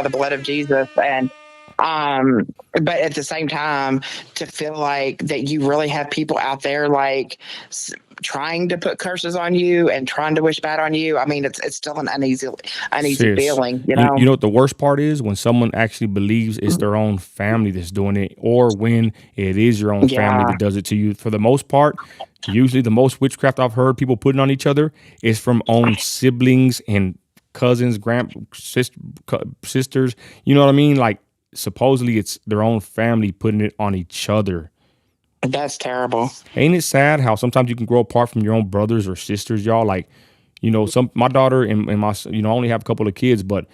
the blood of Jesus." And but at the same time, to feel like that you really have people out there like trying to put curses on you and trying to wish bad on you. I mean, it's still an uneasy Sis, feeling, You know what the worst part is? When someone actually believes it's their own family that's doing it, or when it is your own family that does it to you. For the most part, usually the most witchcraft I've heard people putting on each other is from own siblings and cousins, sisters. You know what I mean? Like, supposedly it's their own family putting it on each other. That's terrible. Ain't it sad how sometimes you can grow apart from your own brothers or sisters, y'all? Like, my daughter and my, I only have a couple of kids, but,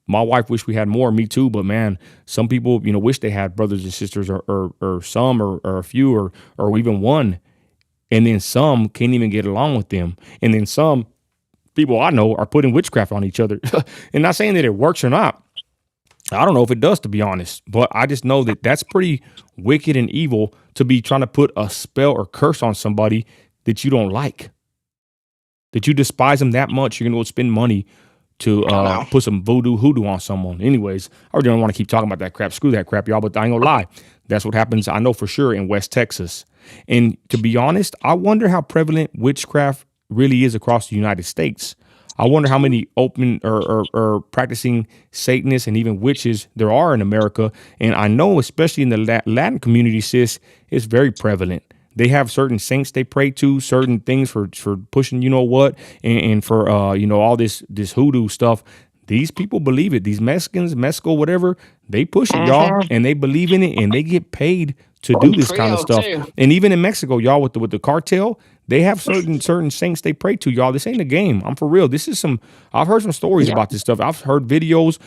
my wife wish we had more, me too. But man, some people, wish they had brothers and sisters or some or a few or even one. And then some can't even get along with them. And then some people I know are putting witchcraft on each other. And not saying that it works or not. I don't know if it does, to be honest, but I just know that that's pretty wicked and evil to be trying to put a spell or curse on somebody that you don't like, that you despise them that much. You're going to go spend money to put some hoodoo on someone. Anyways, I really don't want to keep talking about that crap. Screw that crap, y'all, but I ain't gonna lie. That's what happens, I know for sure, in West Texas. And to be honest, I wonder how prevalent witchcraft really is across the United States. I wonder how many open or practicing Satanists and even witches there are in America. And I know, especially in the Latin community, sis, it's very prevalent. They have certain saints they pray to, certain things for pushing, and for, all this hoodoo stuff. These people believe it. These Mexicans, Mexico, whatever, they push it, y'all, and they believe in it, and they get paid to do this kind of stuff. Too. And even in Mexico, y'all, with the cartel, they have certain saints they pray to, y'all. This ain't a game. I'm for real. This is I've heard some stories about this stuff. I've heard videos,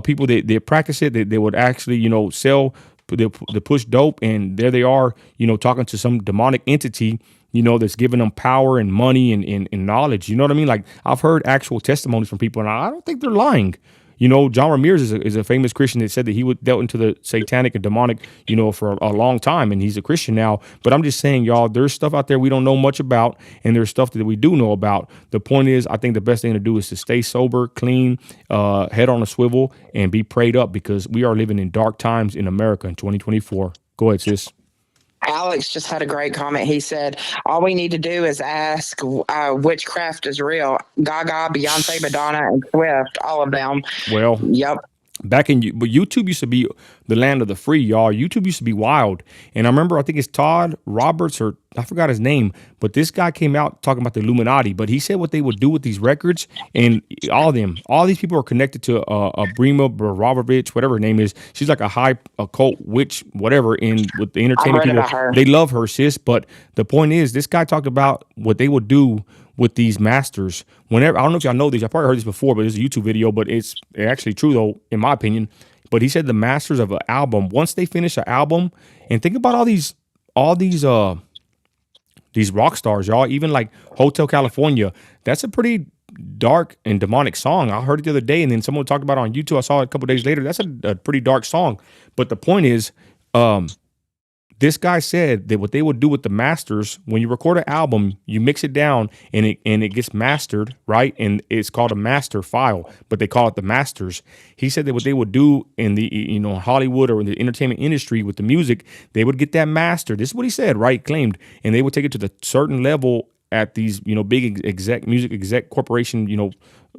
people that practice it, that they would actually, sell, they push dope, and there they are, talking to some demonic entity, that's giving them power and money and knowledge. You know what I mean? Like, I've heard actual testimonies from people, and I don't think they're lying. John Ramirez is a famous Christian that said that he dealt into the satanic and demonic, for a long time, and he's a Christian now. But I'm just saying, y'all, there's stuff out there we don't know much about, and there's stuff that we do know about. The point is, I think the best thing to do is to stay sober, clean, head on a swivel, and be prayed up, because we are living in dark times in America in 2024. Go ahead, sis. Alex just had a great comment. He said, "All we need to do is ask witchcraft is real. Gaga, Beyonce, Madonna, and Swift, all of them." Well, yep. Back in, but YouTube used to be the land of the free, y'all. YouTube used to be wild. And I remember, I think it's Todd Roberts, or I forgot his name, but this guy came out talking about the Illuminati. But he said what they would do with these records, and all these people are connected to Brima Bararovich, whatever her name is. She's like a high occult witch, whatever. And with the entertainment people, about her. they love her, sis. But the point is, this guy talked about what they would do with these masters. Whenever, I don't know if y'all know this, I probably heard this before, but it's a YouTube video, but it's actually true though, in my opinion. But he said the masters of an album, once they finish an album, and think about all these rock stars, y'all, even like Hotel California, that's a pretty dark and demonic song. I heard it the other day, and then someone talked about it on YouTube. I saw it a couple days later. That's a pretty dark song. But the point is, this guy said that what they would do with the masters, when you record an album, you mix it down and it gets mastered, right? And it's called a master file, but they call it the masters. He said that what they would do in the Hollywood or in the entertainment industry with the music, they would get that mastered. This is what he said, right? Claimed, and they would take it to the certain level at these big music exec corporation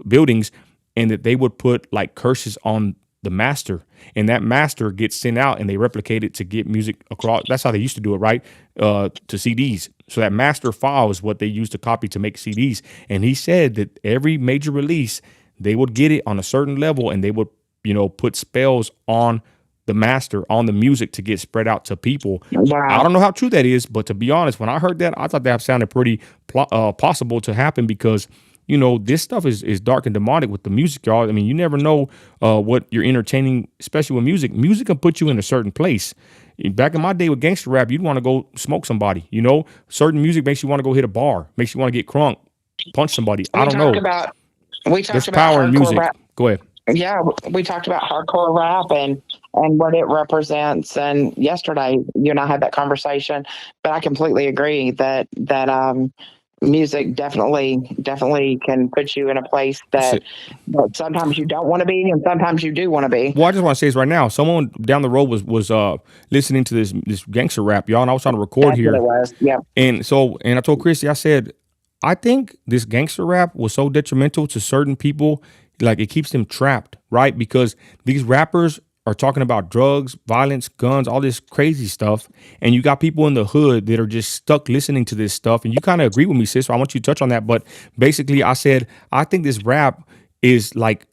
buildings, and that they would put like curses on the master, and that master gets sent out and they replicate it to get music across. That's how they used to do it, right? To CDs. So that master file is what they used to copy to make CDs. And he said that every major release, they would get it on a certain level, and they would, put spells on the master, on the music, to get spread out to people. Wow. I don't know how true that is, but to be honest, when I heard that, I thought that sounded pretty possible to happen, because this stuff is dark and demonic with the music, y'all. I mean, you never know what you're entertaining, especially with music. Music can put you in a certain place. Back in my day with gangster rap, you'd want to go smoke somebody. Certain music makes you want to go hit a bar, makes you want to get crunk, punch somebody. I don't know. We talked There's about power in music. rap. Go ahead. Yeah, we talked about hardcore rap and what it represents. And yesterday, you and I had that conversation. But I completely agree that music definitely can put you in a place that sometimes you don't want to be, and sometimes you do want to be. Well, I just want to say this right now. Someone down the road was listening to this gangster rap, y'all, and I was trying to record That's here. what it was. Yeah. And I told Christy, I said, I think this gangster rap was so detrimental to certain people, like it keeps them trapped, right? Because these rappers are talking about drugs, violence, guns, all this crazy stuff. And you got people in the hood that are just stuck listening to this stuff. And you kind of agree with me, sis, so I want you to touch on that. But basically, I said, I think this rap is like,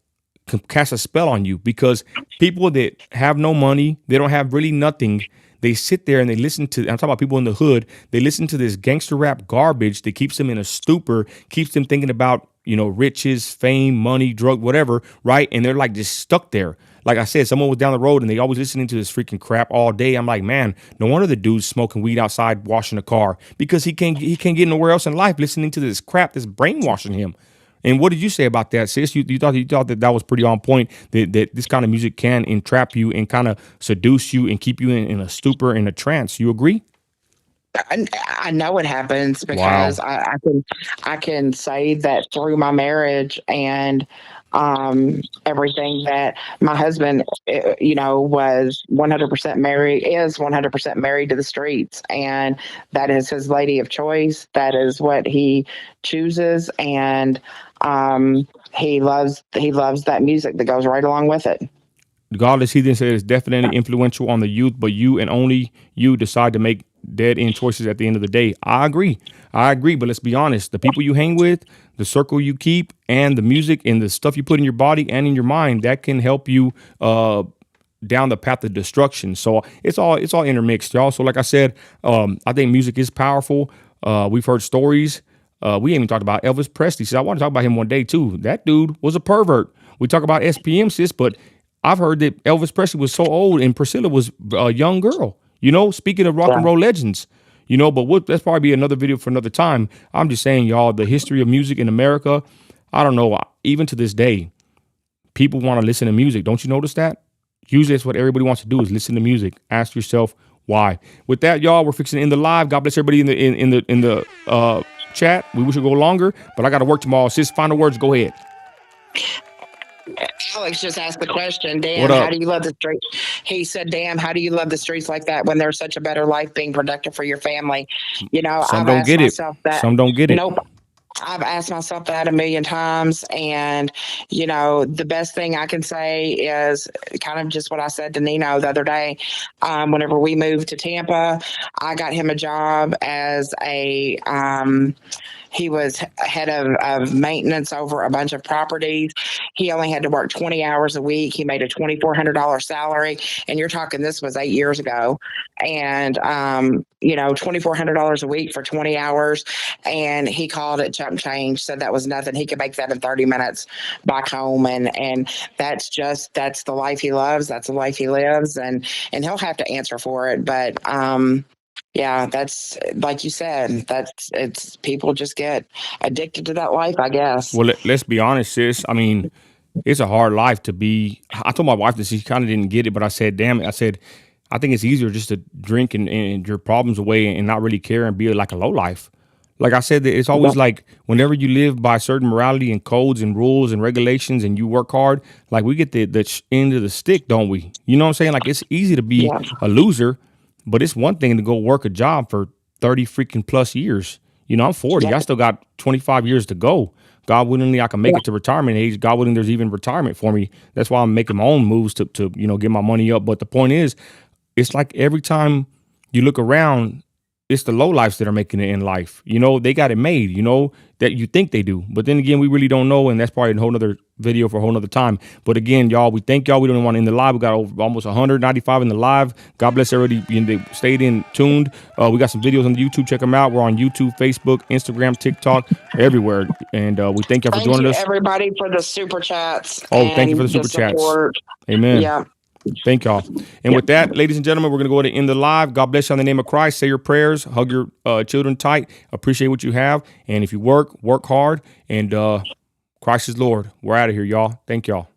can cast a spell on you, because people that have no money, they don't have really nothing, they sit there and they listen to, I'm talking about people in the hood, they listen to this gangster rap garbage that keeps them in a stupor, keeps them thinking about, riches, fame, money, drug, whatever, right? And they're like just stuck there. Like I said, someone was down the road and they always listening to this freaking crap all day. I'm like, man, no wonder the dude's smoking weed outside washing a car, because he can't get nowhere else in life listening to this crap that's brainwashing him. And what did you say about that, sis? You thought that was pretty on point, that this kind of music can entrap you and kind of seduce you and keep you in a stupor, in a trance. You agree? I know it happens, because wow. I can say that through my marriage and everything, that my husband, was 100% married, is 100% married to the streets, and that is his lady of choice. That is what he chooses, and he loves that music that goes right along with it. Godless Heathen said it's definitely influential on the youth, but you and only you decide to make dead end choices at the end of the day. I agree, but let's be honest. The people you hang with, the circle you keep, and the music and the stuff you put in your body and in your mind, that can help you down the path of destruction. So it's all intermixed, y'all. So like I said, I think music is powerful. We've heard stories. We ain't even talked about Elvis Presley. So I want to talk about him one day too. That dude was a pervert. We talk about SPM, sis, but I've heard that Elvis Presley was so old and Priscilla was a young girl. Speaking of rock and roll legends, but that's probably be another video for another time. I'm just saying, y'all, the history of music in America, I don't know, even to this day, people want to listen to music. Don't you notice that? Usually that's what everybody wants to do, is listen to music. Ask yourself why. With that, y'all, we're fixing to end the live. God bless everybody in the chat. We wish it would go longer, but I got to work tomorrow. Sis, final words, go ahead. Alex just asked the question, damn, how do you love the streets? He said, damn, how do you love the streets like that when there's such a better life being productive for your family? Some don't get it. Some don't get it. Nope. I've asked myself that a million times. And, the best thing I can say is kind of just what I said to Nino the other day. Whenever we moved to Tampa, I got him a job as he was head of maintenance over a bunch of properties. He only had to work 20 hours a week. He made a $2,400 salary. And you're talking, this was 8 years ago. And, $2,400 a week for 20 hours. And he called it chump change, said that was nothing. He could make that in 30 minutes back home. And that's the life he loves. That's the life he lives. And he'll have to answer for it. But, yeah, that's like you said, it's people just get addicted to that life, I guess. Well, let's be honest, sis. I mean, it's a hard life to be. I told my wife this. She kind of didn't get it, but I said, damn it. I said, I think it's easier just to drink and your problems away and not really care and be like a low life. Like I said, it's always like whenever you live by certain morality and codes and rules and regulations and you work hard, like we get the end of the stick, don't we? You know what I'm saying? Like it's easy to be a loser, but it's one thing to go work a job for 30 freaking plus years. I'm 40. I still got 25 years to go. God willingly, I can make it to retirement age. God willing, there's even retirement for me. That's why I'm making my own moves to get my money up. But the point is, it's like every time you look around, it's the lowlifes that are making it in life. They got it made, that you think they do. But then again, we really don't know. And that's probably a whole nother video for a whole nother time. But again, y'all, we thank y'all. We don't want to end the live. We got almost 195 in the live. God bless everybody. They stayed in tuned. We got some videos on YouTube. Check them out. We're on YouTube, Facebook, Instagram, TikTok, everywhere. And we thank y'all for joining us. Everybody for the super chats. Oh, thank you for the super chats. Amen. Yeah. Thank y'all. And with that, ladies and gentlemen, we're going to go ahead and end the live. God bless you in the name of Christ. Say your prayers. Hug your children tight. Appreciate what you have. And if you work hard. And Christ is Lord. We're out of here, y'all. Thank y'all.